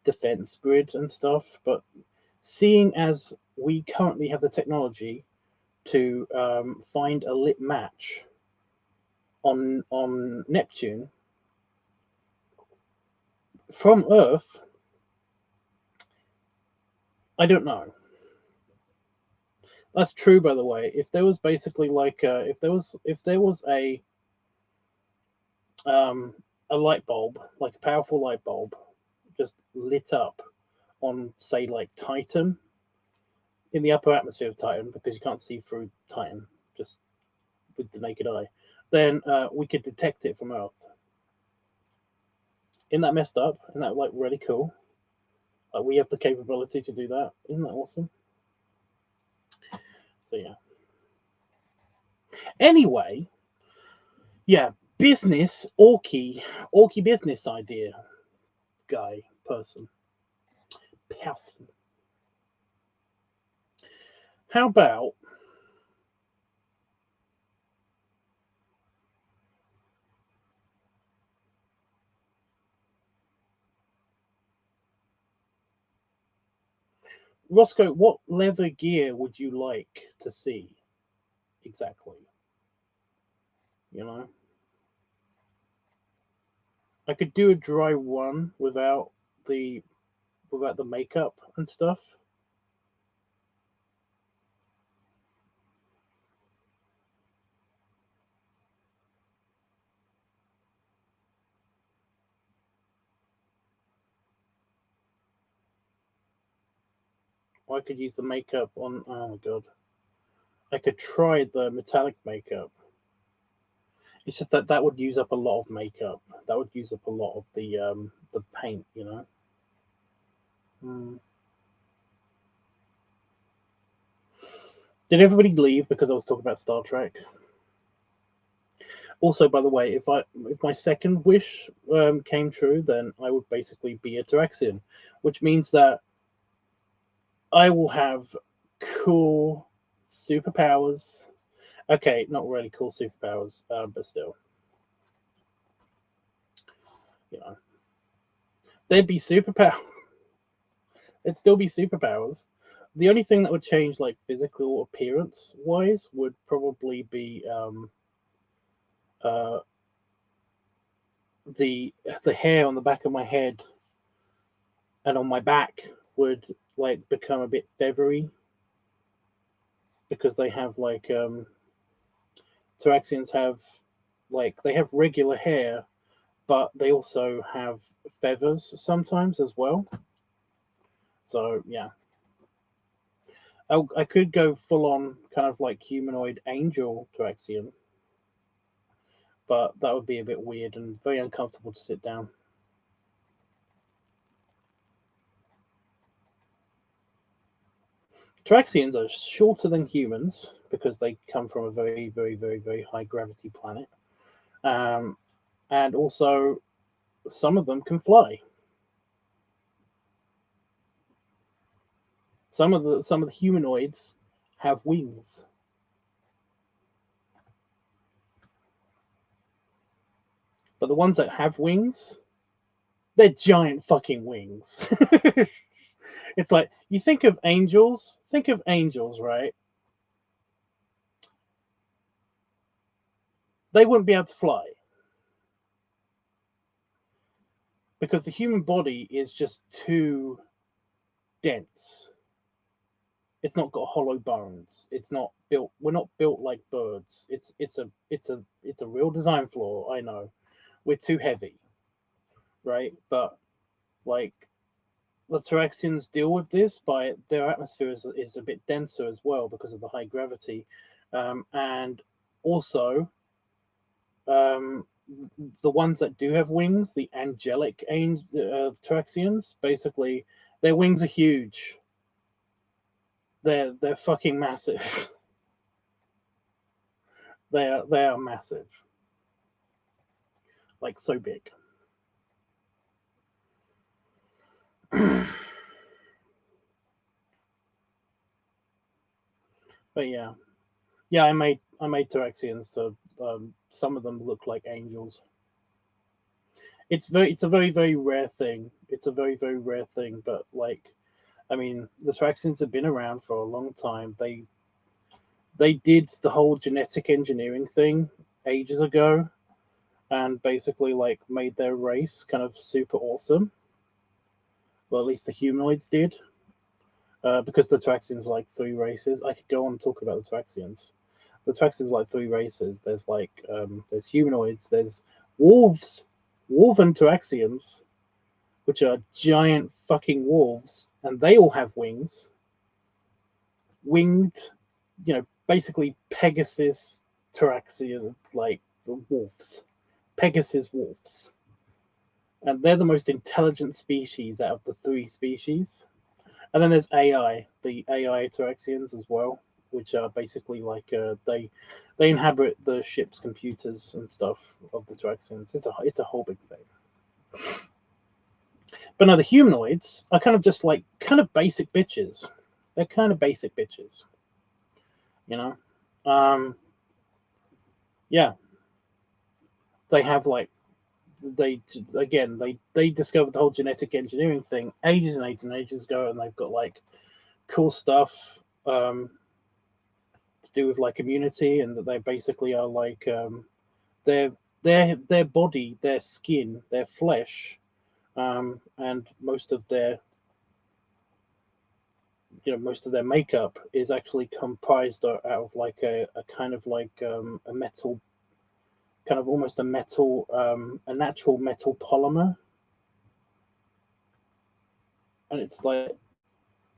defense grid and stuff. But seeing as we currently have the technology to find a lit match on Neptune from Earth, I don't know. That's true, by the way. If there was basically like if there was a light bulb, like a powerful light bulb, just lit up on, say, like Titan, in the upper atmosphere of Titan, because you can't see through Titan just with the naked eye, then we could detect it from Earth. Isn't that messed up? Isn't that like really cool? Like, we have the capability to do that. Isn't that awesome? So yeah. Anyway, yeah, business Orky business idea guy person. How about Roscoe, what leather gear would you like to see exactly? I could do a dry one without the makeup and stuff. Or I could use the makeup on. Oh my god! I could try the metallic makeup. It's just that would use up a lot of makeup. That would use up a lot of the paint. Did everybody leave because I was talking about Star Trek? Also, by the way, if my second wish came true, then I would basically be a Tyraxian, which means that I will have cool superpowers. Okay, not really cool superpowers, but still, they'd be superpowers. It'd still be superpowers. The only thing that would change, like physical appearance wise, would probably be the hair on the back of my head and on my back would like become a bit feathery, because they have like Tyraxians have, like, they have regular hair, but they also have feathers sometimes as well. So yeah, I could go full on kind of like humanoid angel Tyraxian, but that would be a bit weird and very uncomfortable to sit down. Tyraxians are shorter than humans because they come from a very, very, very, very high gravity planet, and also some of them can fly. Some of the humanoids have wings. But the ones that have wings, they're giant fucking wings. It's like, you think of angels, right? They wouldn't be able to fly because the human body is just too dense. It's not got hollow bones. It's not built. We're not built like birds. It's a real design flaw. I know. We're too heavy, right? But like, the Tyraxians deal with this by their atmosphere is a bit denser as well because of the high gravity, and also the ones that do have wings, the angelic Tyraxians, basically their wings are huge. They're fucking massive. they are massive, like so big. But yeah, I made Tyraxians to some of them look like angels. it's a very, very rare thing. It's a very, very rare thing. But like, I mean, the Traxians have been around for a long time. They did the whole genetic engineering thing ages ago, and basically like made their race kind of super awesome. Well, at least the humanoids did. Because the Traxians like three races. I could go on and talk about the Traxians. The Traxians like three races. There's like there's humanoids, there's wolves, wolven Traxians, which are giant fucking wolves, and they all have wings. Winged, basically Pegasus Traxian, like the wolves. Pegasus wolves. And they're the most intelligent species out of the three species. And then there's AI, the AI Taraxians as well, which are basically like they inhabit the ship's computers and stuff of the Taraxians. It's a whole big thing. But no, the humanoids are kind of just like kind of basic bitches. They're kind of basic bitches, you know. Yeah, they have like they again they discovered the whole genetic engineering thing ages and ages and ages ago, and they've got like cool stuff to do with like immunity, and that they basically are like their their body, their skin, their flesh, and most of their most of their makeup is actually comprised out of like a kind of like a metal, kind of almost a metal, a natural metal polymer, and it's like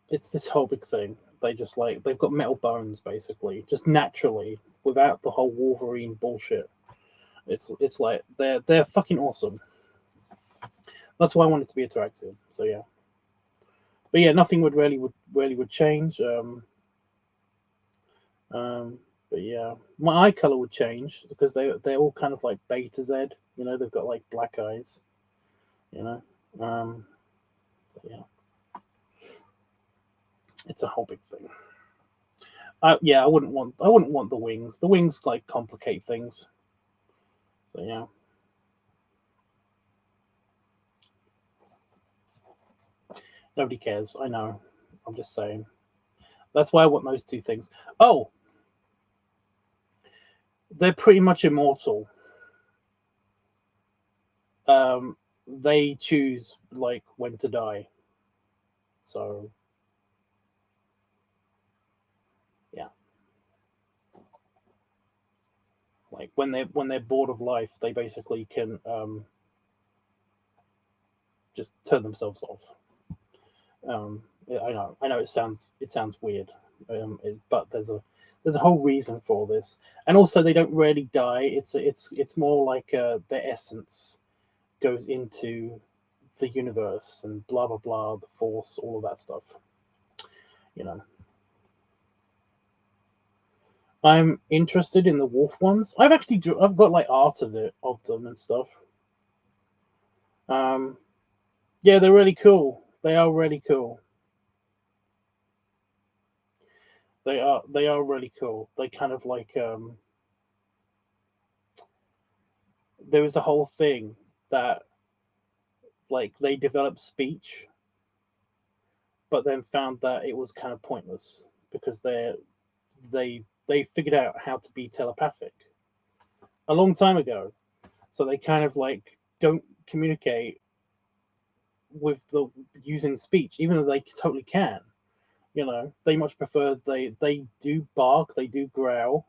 it's this whole big thing. They just like they've got metal bones basically, just naturally, without the whole Wolverine bullshit. It's like they're fucking awesome. That's why I wanted to be attractive. So yeah, but yeah, nothing would change. But yeah, my eye color would change because they're all kind of like beta Z. They've got like black eyes. You know, so yeah, it's a whole big thing. Yeah, I wouldn't want the wings. The wings like complicate things. So yeah. Nobody cares. I know. I'm just saying. That's why I want those two things. Oh, they're pretty much immortal. They choose like when to die. So yeah, like when they're bored of life, they basically can just turn themselves off. Yeah, I know it sounds weird, but there's a whole reason for this, and also they don't really die. It's more like their essence goes into the universe and blah blah blah, the force, all of that stuff. You know, I'm interested in the wolf ones. I've got like art of them and stuff. Um, yeah, they're really cool. They are really cool. They are really cool. They kind of like there was a whole thing that like they developed speech, but then found that it was kind of pointless because they figured out how to be telepathic a long time ago. So they kind of like don't communicate with the using speech, even though they totally can. They much prefer they do bark, they do growl,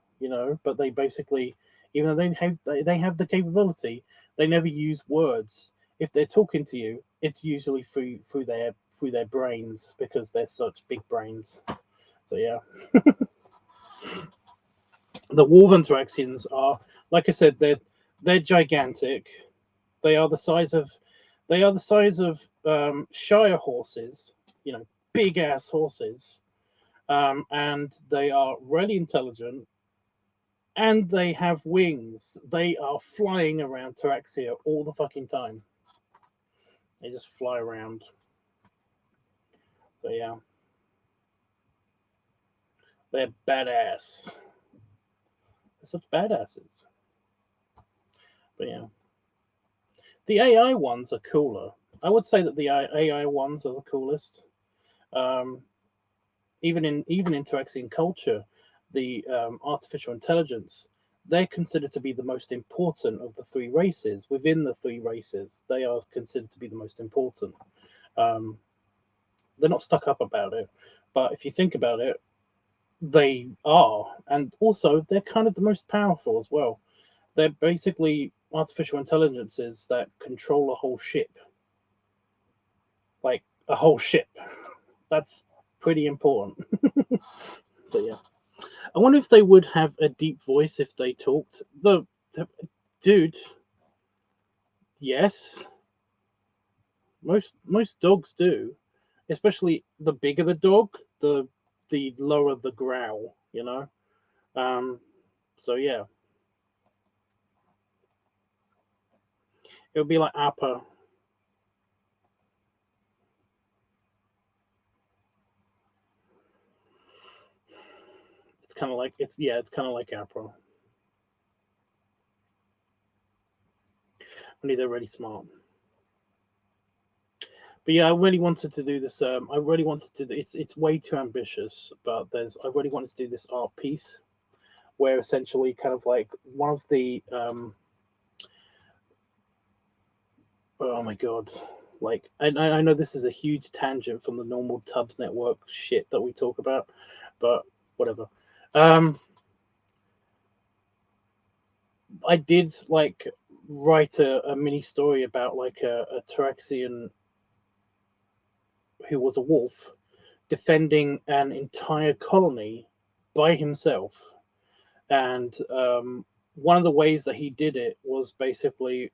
but they basically, even though they have the capability, they never use words. If they're talking to you, it's usually through their brains because they're such big brains. So yeah, the Wolven Taraxians are, like I said, they're gigantic. They are the size of Shire horses, big ass horses, and they are really intelligent, and they have wings. They are flying around Taraxia all the fucking time. They just fly around. So yeah, they're badass. They're such badasses. But yeah, The AI ones are cooler. I would say that the AI ones are the coolest. Even in Interaxian culture, the artificial intelligence, they're considered to be the most important of the three races. Within the three races, they are considered to be the most important. They're not stuck up about it, but if you think about it, they are, and also they're kind of the most powerful as well. They're basically artificial intelligences that control a whole ship, like a whole ship. That's pretty important. So yeah, I wonder if they would have a deep voice if they talked. The dude, yes, most dogs do, especially the bigger the dog, the lower the growl. You know. So yeah, it would be like Appa. It's kind of like it's kind of like Appa. Only they're really smart. But yeah, I really wanted to do this. I really wanted to. It's way too ambitious, but I really wanted to do this art piece, where essentially, kind of like one of the oh my god, like I know this is a huge tangent from the normal Tubbs network shit that we talk about, but whatever. I did like write a mini story about like a Tyrexian who was a wolf defending an entire colony by himself. And one of the ways that he did it was basically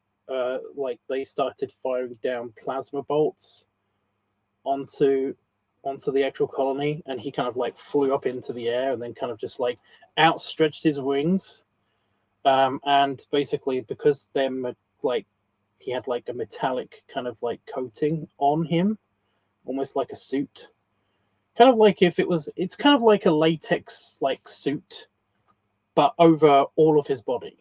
like they started firing down plasma bolts onto the actual colony, and he kind of like flew up into the air and then kind of just like outstretched his wings. And basically, because they're like he had like a metallic kind of like coating on him, almost like a suit, kind of like if it's kind of like a latex like suit, but over all of his body.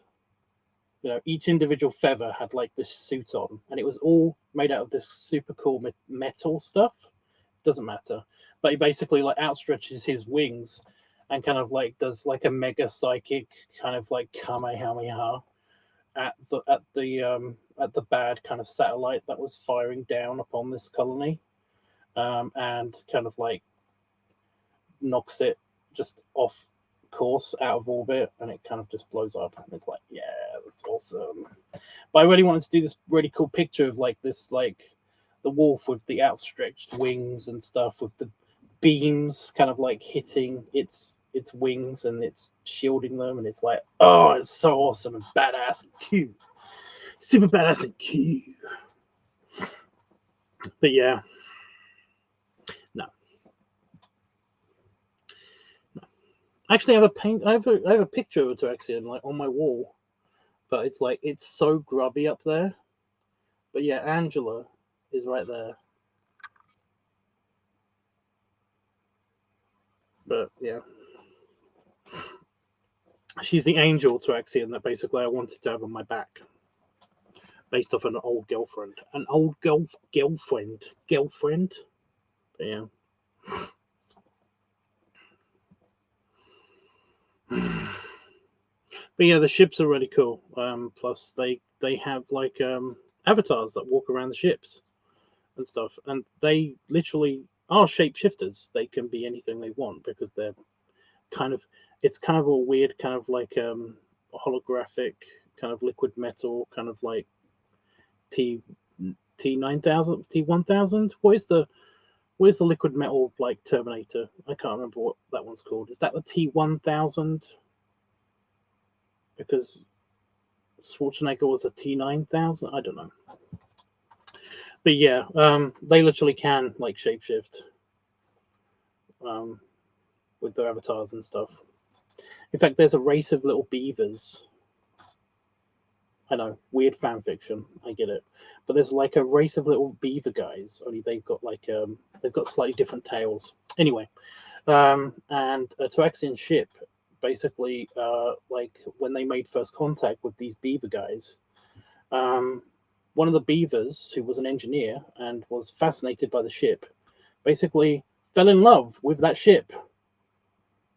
You know, each individual feather had like this suit on, and it was all made out of this super cool metal stuff. Doesn't matter, but he basically like outstretches his wings and kind of like does like a mega psychic kind of like kamehameha at the bad kind of satellite that was firing down upon this colony, and kind of like knocks it just off course out of orbit, and it kind of just blows up, and it's like, yeah, that's awesome. But I really wanted to do this really cool picture of like this, like the wolf with the outstretched wings and stuff, with the beams kind of like hitting its wings, and it's shielding them, and it's like, oh, it's so awesome and badass and cute, super badass and cute. But yeah, no, actually, I have a paint. I have a picture of a Tyrexian like on my wall, but it's like it's so grubby up there. But yeah, Angela is right there. But yeah, she's the angel Tyrexian that basically I wanted to have on my back, based off an old girlfriend, girlfriend. But yeah. But yeah, the ships are really cool. Plus they have like avatars that walk around the ships and stuff, and they literally are shapeshifters. They can be anything they want because they're kind of it's kind of a weird kind of like holographic kind of liquid metal kind of like T T9000 T1000. What is the liquid metal like Terminator? I can't remember what that one's called. Is that the T1000? Because Schwarzenegger was a T9000. I don't know. But yeah, they literally can like shapeshift with their avatars and stuff. In fact, there's a race of little beavers. I know, weird fan fiction. I get it, but there's like a race of little beaver guys. Only they've got like they've got slightly different tails. Anyway, and a Tyrexian ship basically like when they made first contact with these beaver guys, one of the beavers, who was an engineer and was fascinated by the ship, basically fell in love with that ship.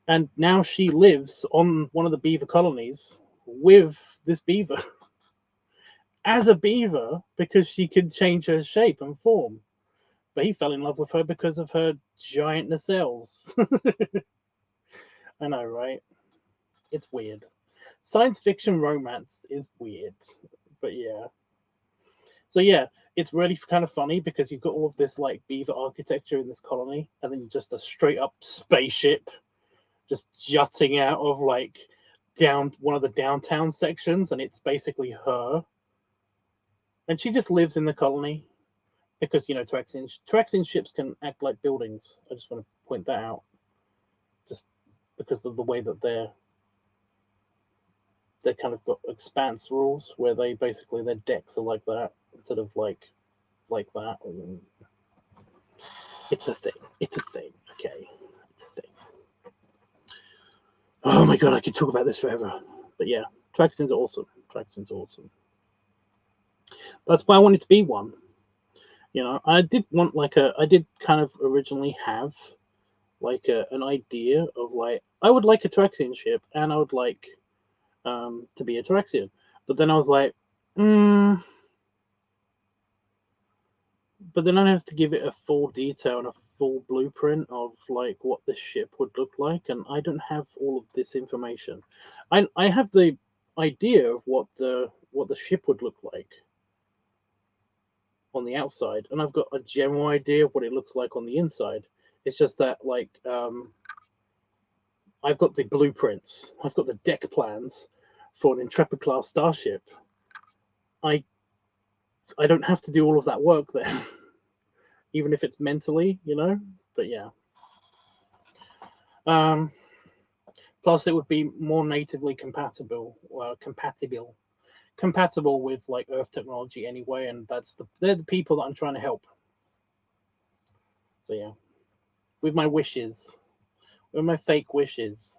And now she lives on one of the beaver colonies with this beaver as a beaver because she could change her shape and form. But he fell in love with her because of her giant nacelles. I know, right? It's weird. Science fiction romance is weird. But yeah. So yeah, it's really kind of funny because you've got all of this like beaver architecture in this colony, and then just a straight up spaceship just jutting out of like down one of the downtown sections, and it's basically her. And she just lives in the colony because, you know, Traxian ships can act like buildings. I just want to point that out, just because of the way that they kind of got expanse rules where they basically their decks are like that instead of like that. It's a thing. It's a thing. Okay, it's a thing. Oh my god, I could talk about this forever. But yeah, Traxian's awesome. Traxian's awesome. That's why I wanted to be one. You know, I did want I did kind of originally have like an idea of like I would like a Traxian ship and I would like to be a Traxian. But then I was like, but then I'd have to give it a full detail and a full blueprint of like what the ship would look like, and I don't have all of this information. I have the idea of what the ship would look like on the outside, and I've got a general idea of what it looks like on the inside. It's just that like I've got the blueprints, I've got the deck plans for an Intrepid class starship. I don't have to do all of that work there. Even if it's mentally, you know. But yeah. Plus, it would be more natively compatible with like Earth technology anyway, and they're the people that I'm trying to help. So yeah, with my wishes, with my fake wishes.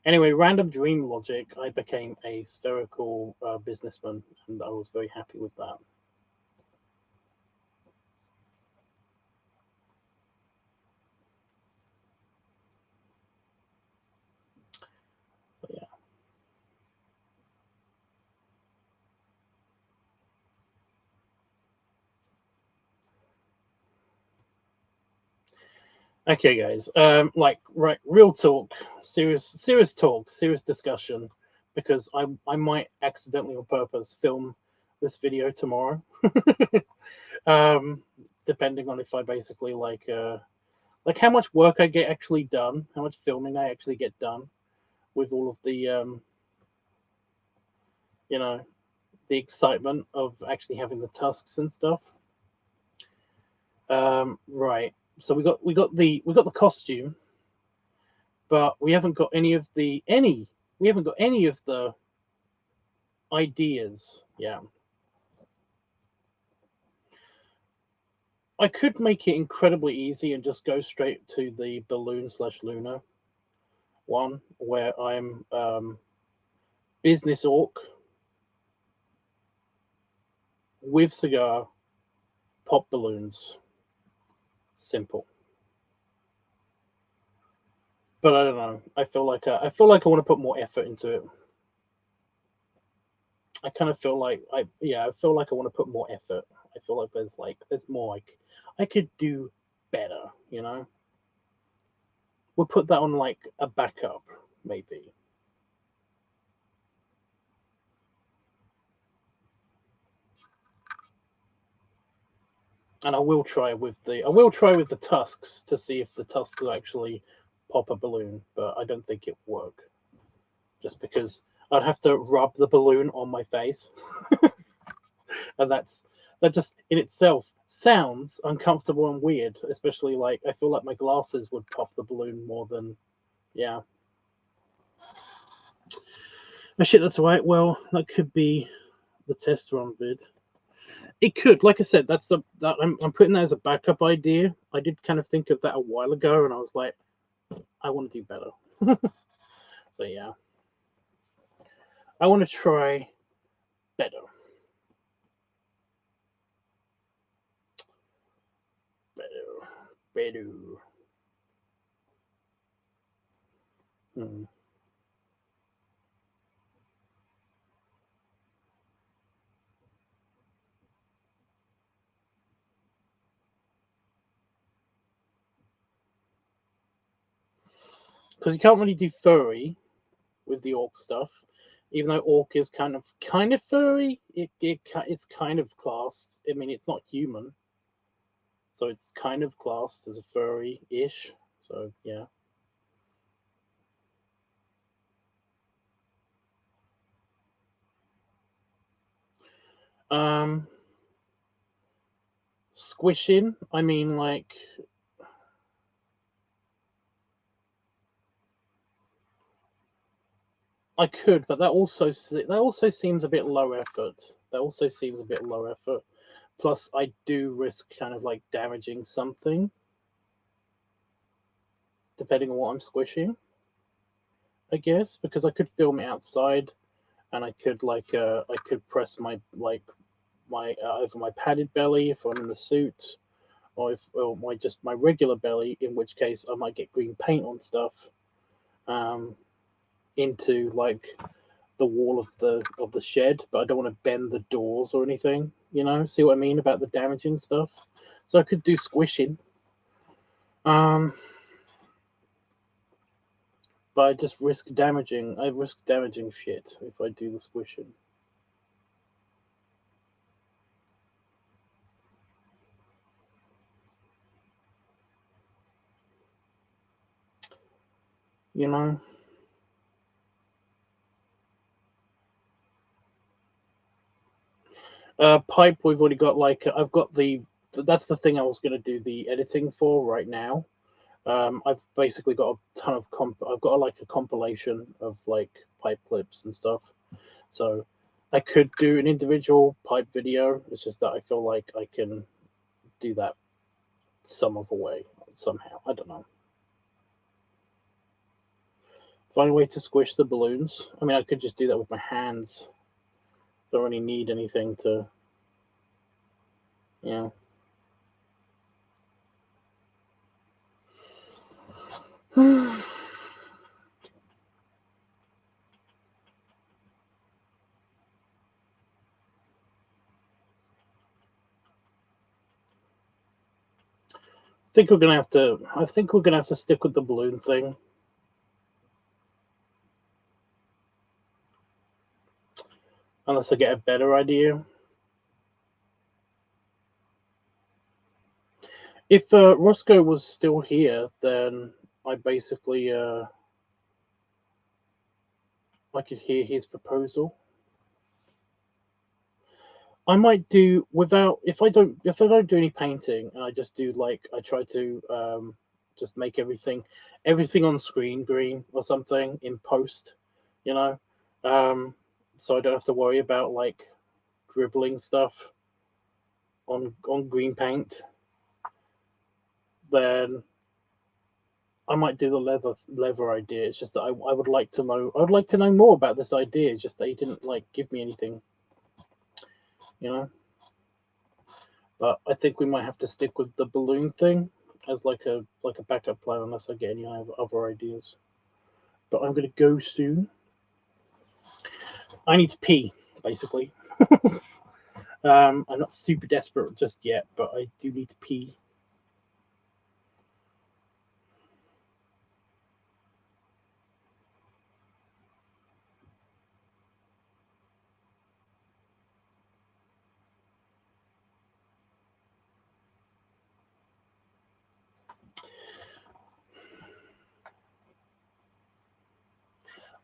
Anyway, random dream logic. I became a spherical businessman, and I was very happy with that. So yeah. Okay, guys. Like, right, real talk, serious talk, serious discussion, because I might accidentally on purpose film this video tomorrow. Depending on if I basically like how much work I get actually done, how much filming I actually get done with all of the you know, the excitement of actually having the tusks and stuff. Right. So we got the costume, but we haven't got any of the ideas. Yeah. I could make it incredibly easy and just go straight to the balloon / Luna one, where I'm business orc with cigar, pop balloons. Simple. But I don't know. I feel like I want to put more effort into it. I kind of feel like I feel like I want to put more effort. I feel like there's more like I could do better, you know. We'll put that on like a backup, maybe. And I will try with the tusks to see if the tusks will actually pop a balloon, but I don't think it will work. Just because I'd have to rub the balloon on my face. And that just in itself sounds uncomfortable and weird, especially like I feel like my glasses would pop the balloon more than yeah. Oh shit, that's right. Well, that could be the test run vid. It could, like I said, I'm putting that as a backup idea. I did kind of think of that a while ago, and I was like, I want to do better. So yeah. I want to try better. Better. Because you can't really do furry with the orc stuff, even though orc is kind of furry. It's kind of classed. I mean, it's not human, so it's kind of classed as a furry-ish. So yeah. Squishing. I mean, like, I could, but that also seems a bit low effort. Plus, I do risk kind of like damaging something, depending on what I'm squishing, I guess, because I could film it outside, and I could press my over my padded belly if I'm in the suit, or my regular belly, in which case I might get green paint on stuff, into like the wall of the shed, but I don't want to bend the doors or anything. See what I mean about the damaging stuff? So I could do squishing. But I just risk damaging. I risk damaging shit if I do the squishing. Pipe. We've already got I've got that's the thing I was going to do the editing for right now. I've basically got a ton of I've got a compilation of like pipe clips and stuff. So I could do an individual pipe video. It's just that I feel like I can do that some other way somehow. I don't know. Find a way to squish the balloons. I mean, I could just do that with my hands. Don't really need anything to, yeah. I think we're gonna have to stick with the balloon thing. Unless I get a better idea. If Roscoe was still here, then I basically I could hear his proposal. I might do without if I don't do any painting, and I just do I try to just make everything on screen green or something in post, so I don't have to worry about dribbling stuff on green paint. Then I might do the leather idea. It's just that I would like to know. I would like to know more about this idea. It's just that he didn't give me anything, But I think we might have to stick with the balloon thing as like a backup plan unless I get any other ideas. But I'm gonna go soon. I need to pee, basically. I'm not super desperate just yet, but I do need to pee.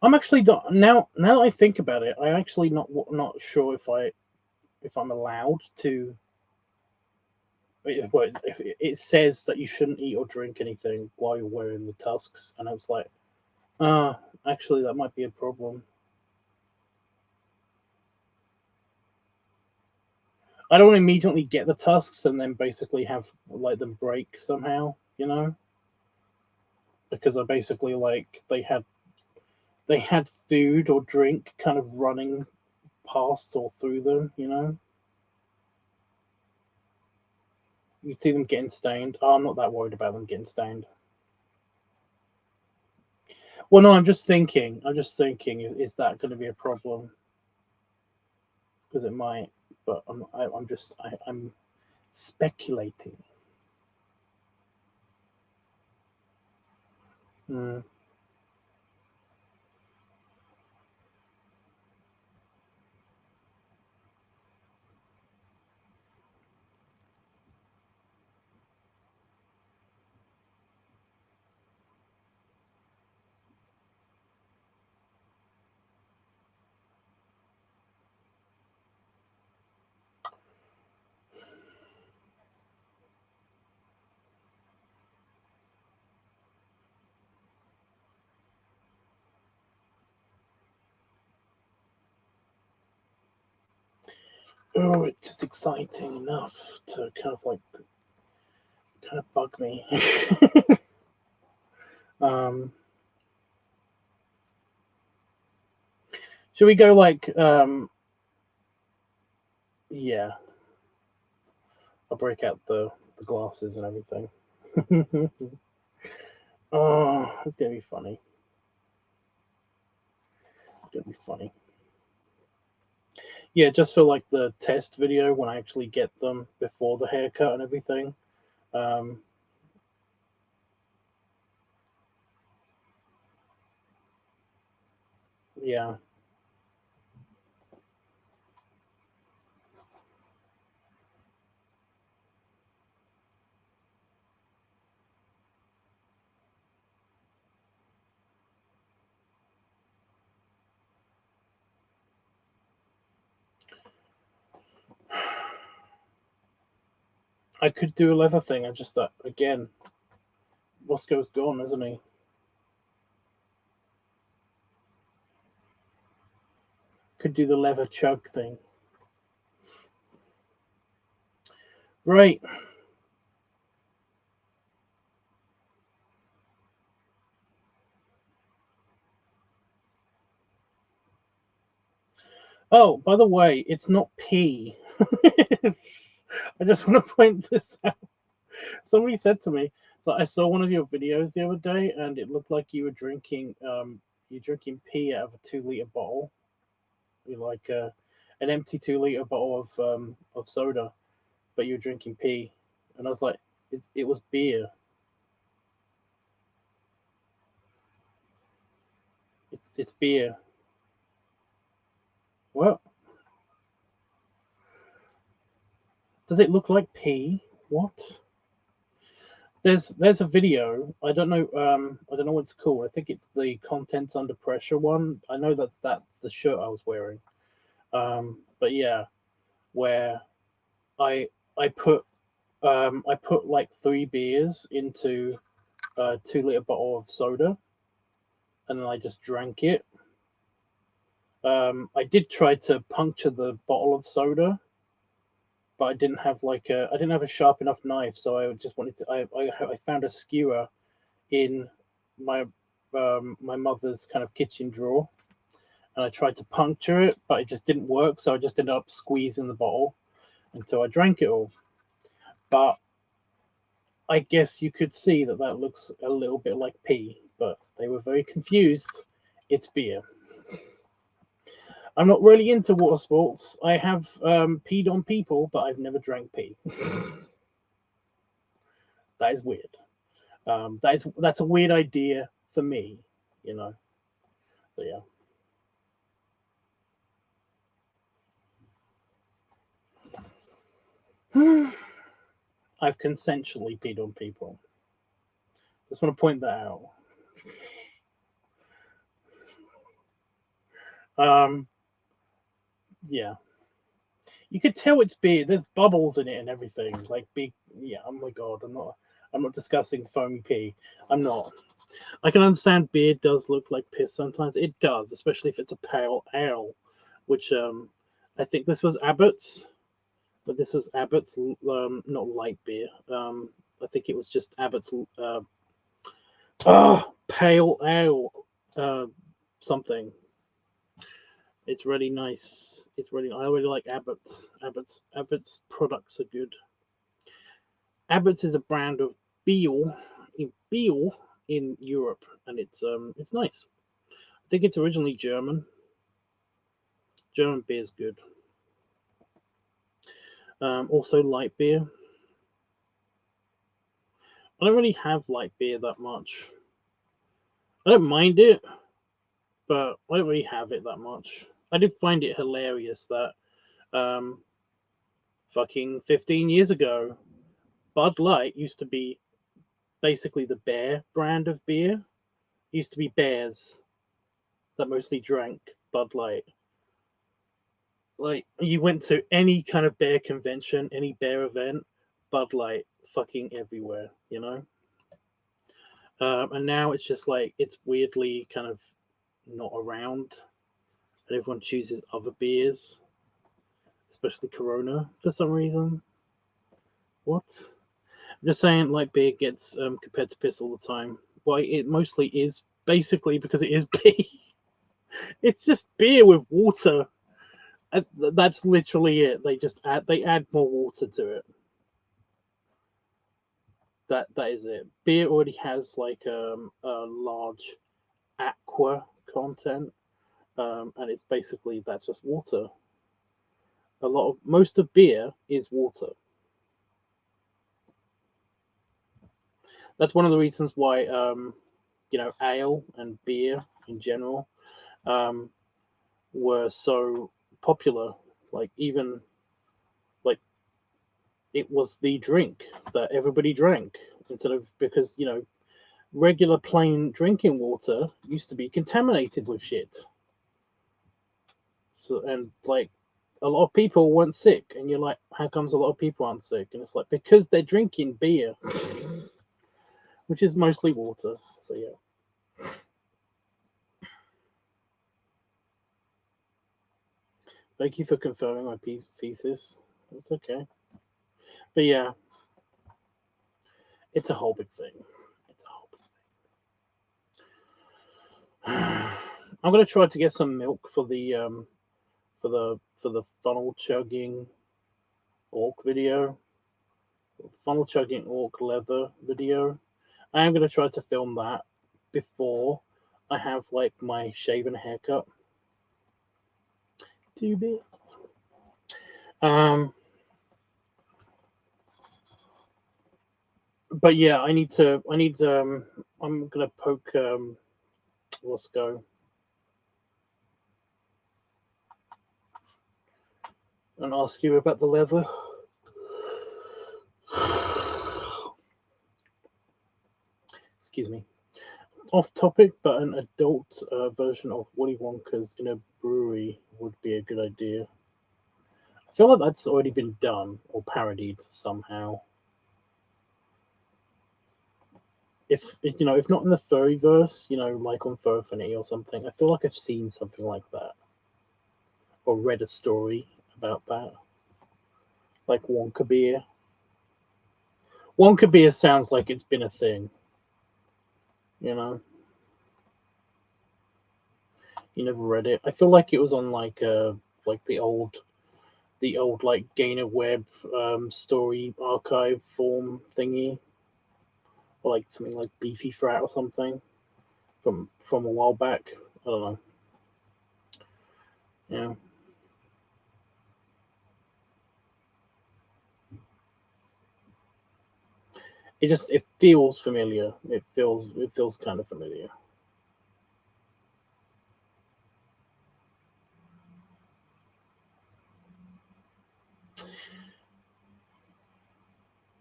I'm actually not now. Now that I think about it, I'm actually not sure if I'm allowed to. If it says that you shouldn't eat or drink anything while you're wearing the tusks, and I was like, actually, that might be a problem. I don't want to immediately get the tusks and then basically have them break somehow, because I basically they had food or drink kind of running past or through them, you know. You'd see them getting stained. Oh, I'm not that worried about them getting stained. Well, no, I'm just thinking, is that going to be a problem? Because it might, but I'm speculating. Mm. Oh, it's just exciting enough to kind of bug me. Should we go like yeah. I'll break out the glasses and everything. Oh, it's gonna be funny. It's gonna be funny. Yeah, just for like the test video when I actually get them before the haircut and everything. Yeah. I could do a leather thing. I just thought, again, Roscoe's gone, isn't he? Could do the leather chug thing. Right. Oh, by the way, it's not pee. I just want to point this out. Somebody said to me, so I saw one of your videos the other day, and it looked like you were drinking pee out of a 2-liter bottle, like an empty 2-liter bottle of soda, but you were drinking pee, and I was like, it was beer. It's beer. What? Does it look like pee? What? There's a video. I don't know what it's called. I think it's the Contents Under Pressure one. I know that's the shirt I was wearing. But yeah, where I I put like 3 beers into a 2-liter bottle of soda, and then I just drank it. I did try to puncture the bottle of soda, but I didn't have a sharp enough knife, so I just wanted to. I found a skewer in my my mother's kind of kitchen drawer, and I tried to puncture it, but it just didn't work. So I just ended up squeezing the bottle until I drank it all. But I guess you could see that looks a little bit like pee, but they were very confused. It's beer. I'm not really into water sports. I have peed on people, but I've never drank pee. That is weird. That's a weird idea for me, you know. So yeah. I've consensually peed on people. Just want to point that out. Yeah. You could tell it's beer. There's bubbles in it and everything. Like big. Yeah. Oh my god. I'm not discussing foamy pee. I'm not. I can understand beer does look like piss sometimes. It does, especially if it's a pale ale, which I think this was Abbott's, but this was Abbott's not light beer. I think it was just Abbott's pale ale. something. It's really nice. It's really. I really like Abbott's. Abbott's products are good. Abbott's is a brand of beer in Europe, and it's nice. I think it's originally German. German beer is good. Also light beer. I don't really have light beer that much. I don't mind it, but I don't really have it that much. I did find it hilarious that fucking 15 years ago, Bud Light used to be basically the bear brand of beer. It used to be bears that mostly drank Bud Light. Like, you went to any kind of bear convention, any bear event, Bud Light fucking everywhere, you know? And now it's just like, it's weirdly kind of not around, and everyone chooses other beers, especially Corona for some reason. What? I'm just saying, like, beer gets compared to piss all the time. Why? It mostly is basically because it is beer. It's just beer with water. That's literally it. They add more water to it. That is it. Beer already has like a large aqua content, and it's basically that's just water. Most of beer is water. That's one of the reasons why ale and beer in general were so popular. Like, even like, it was the drink that everybody drank, instead of, because regular plain drinking water used to be contaminated with shit. So, and like, a lot of people weren't sick, and you're like, how comes a lot of people aren't sick? And it's like, because they're drinking beer, which is mostly water. So yeah. Thank you for confirming my thesis. It's okay. But yeah, it's a whole big thing. It's a whole big thing. I'm gonna try to get some milk for the funnel chugging orc video. Funnel chugging orc leather video. I am gonna try to film that before I have like my shaven haircut. 2 bits. But yeah, I'm gonna poke let's go and ask you about the leather. Excuse me. Off topic, but an adult version of Willy Wonka's in a brewery would be a good idea. I feel like that's already been done or parodied somehow. If not in the furryverse, like on Furfinity or something, I feel like I've seen something like that or read a story about that, like Wonka beer. Wonka beer sounds like it's been a thing. You never read it. I feel like it was on like the old like Gainer Web story archive form thingy, or like something like Beefy Frat or something from a while back. I don't know. Yeah. It feels familiar. It feels kind of familiar.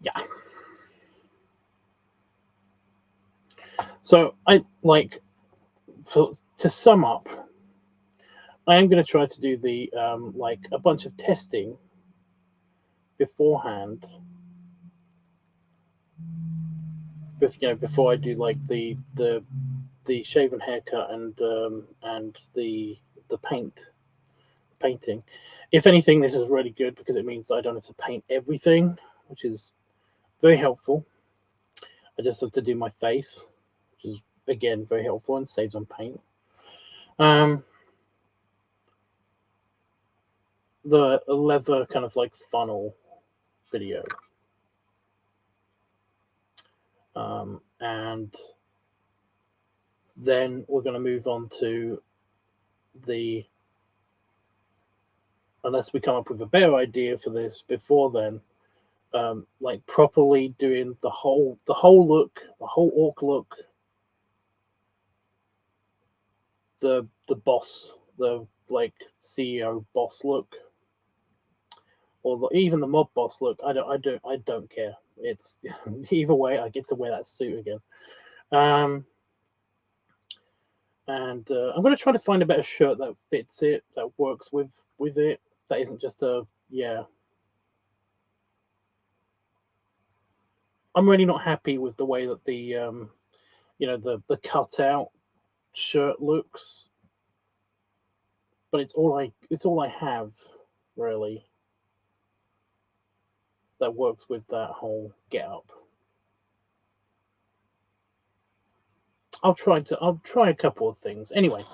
Yeah. So to sum up, I am going to try to do the like a bunch of testing beforehand. Before I do like the shaven haircut and the painting. If anything, this is really good because it means I don't have to paint everything, which is very helpful. I just have to do my face, which is again very helpful and saves on paint. The leather kind of like funnel video. And then we're going to move on to the, unless we come up with a better idea for this before then, like properly doing the whole look, the whole orc look, the boss, the like CEO boss look, or even the mob boss look. I don't care. It's either way, I get to wear that suit again. And I'm going to try to find a better shirt that fits it, that works with it, that isn't just a, yeah. I'm really not happy with the way that the you know, the cutout shirt looks, but it's all I have really that works with that whole get up. I'll try a couple of things anyway.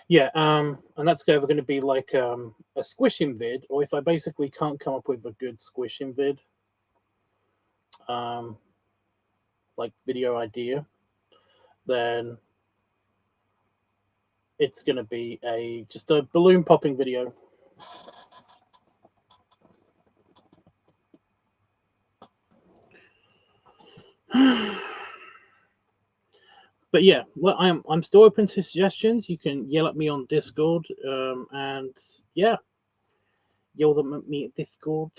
Yeah, and that's either going to be like a squishing vid, or if I basically can't come up with a good squishing vid, like video idea, then it's going to be just a balloon popping video. But yeah, well, I'm still open to suggestions. You can yell at me on Discord, and yeah, yell them at me at Discord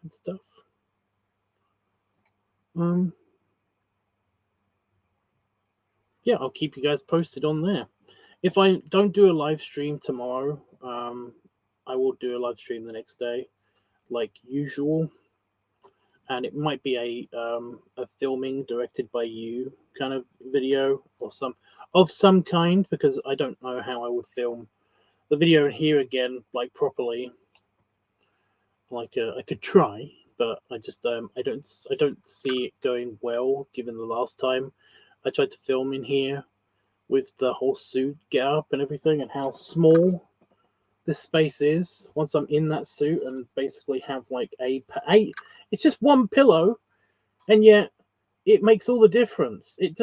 and stuff. Yeah, I'll keep you guys posted on there. If I don't do a live stream tomorrow, I will do a live stream the next day, like usual, and it might be a filming directed by you kind of video or some kind, because I don't know how I would film the video here again, like properly. Like I could try, but I just I don't see it going well, given the last time I tried to film in here with the whole suit get up and everything, and how small this space is once I'm in that suit and basically have like it's just one pillow, and yet it makes all the difference. It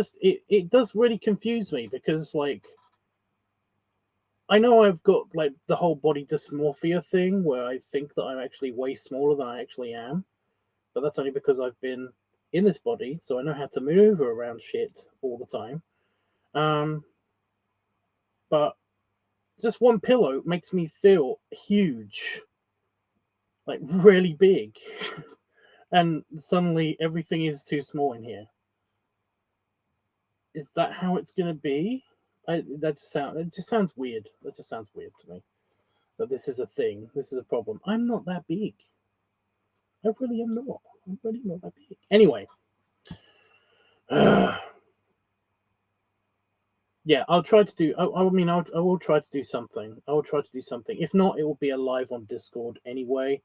does really confuse me, because like I know I've got like the whole body dysmorphia thing where I think that I'm actually way smaller than I actually am, but that's only because I've been in this body, so I know how to maneuver around shit all the time. But just one pillow makes me feel huge, like really big, and suddenly everything is too small in here. Is that how it's gonna be? It just sounds weird. That just sounds weird to me. That this is a thing. This is a problem. I'm not that big. I really am not. I'm really not that big. Anyway. Yeah, I'll try to do. I will try to do something. I will try to do something. If not, it will be a live on Discord anyway.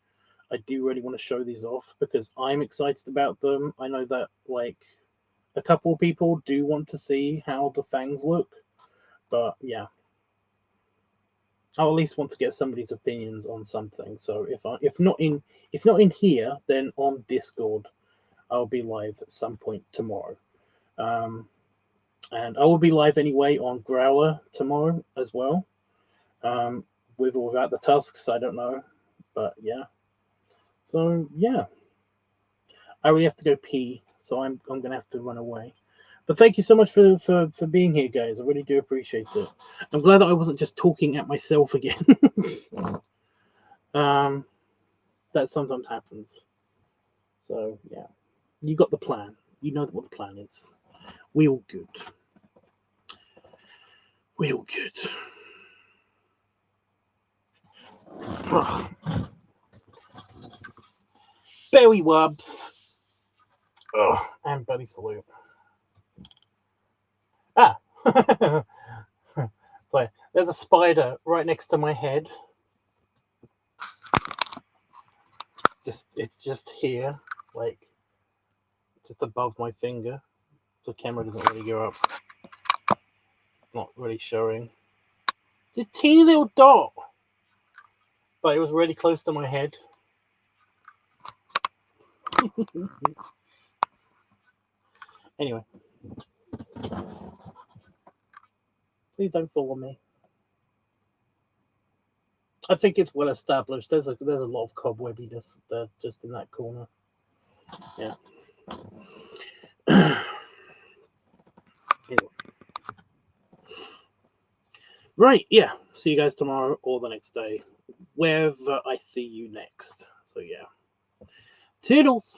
I do really want to show these off because I'm excited about them. I know that like a couple of people do want to see how the fangs look, but yeah, I'll at least want to get somebody's opinions on something. So if not in here, then on Discord, I'll be live at some point tomorrow. And I will be live anyway on Growler tomorrow as well. With or without the tusks, I don't know. But yeah. So yeah. I really have to go pee, so I'm gonna have to run away. But thank you so much for being here, guys. I really do appreciate it. I'm glad that I wasn't just talking at myself again. That sometimes happens. So yeah. You got the plan. You know what the plan is. We all good. We all good. Oh. Belly wubs. Oh, and belly salute. Ah. Sorry, there's a spider right next to my head. It's just here, like just above my finger. The camera doesn't really go up. not really showing. It's a teeny little dot, but it was really close to my head. Anyway, please don't follow me. I think it's well established. There's a lot of cobwebbiness there just in that corner. Yeah. Anyway. Right, yeah. See you guys tomorrow or the next day, wherever I see you next. So yeah. Toodles.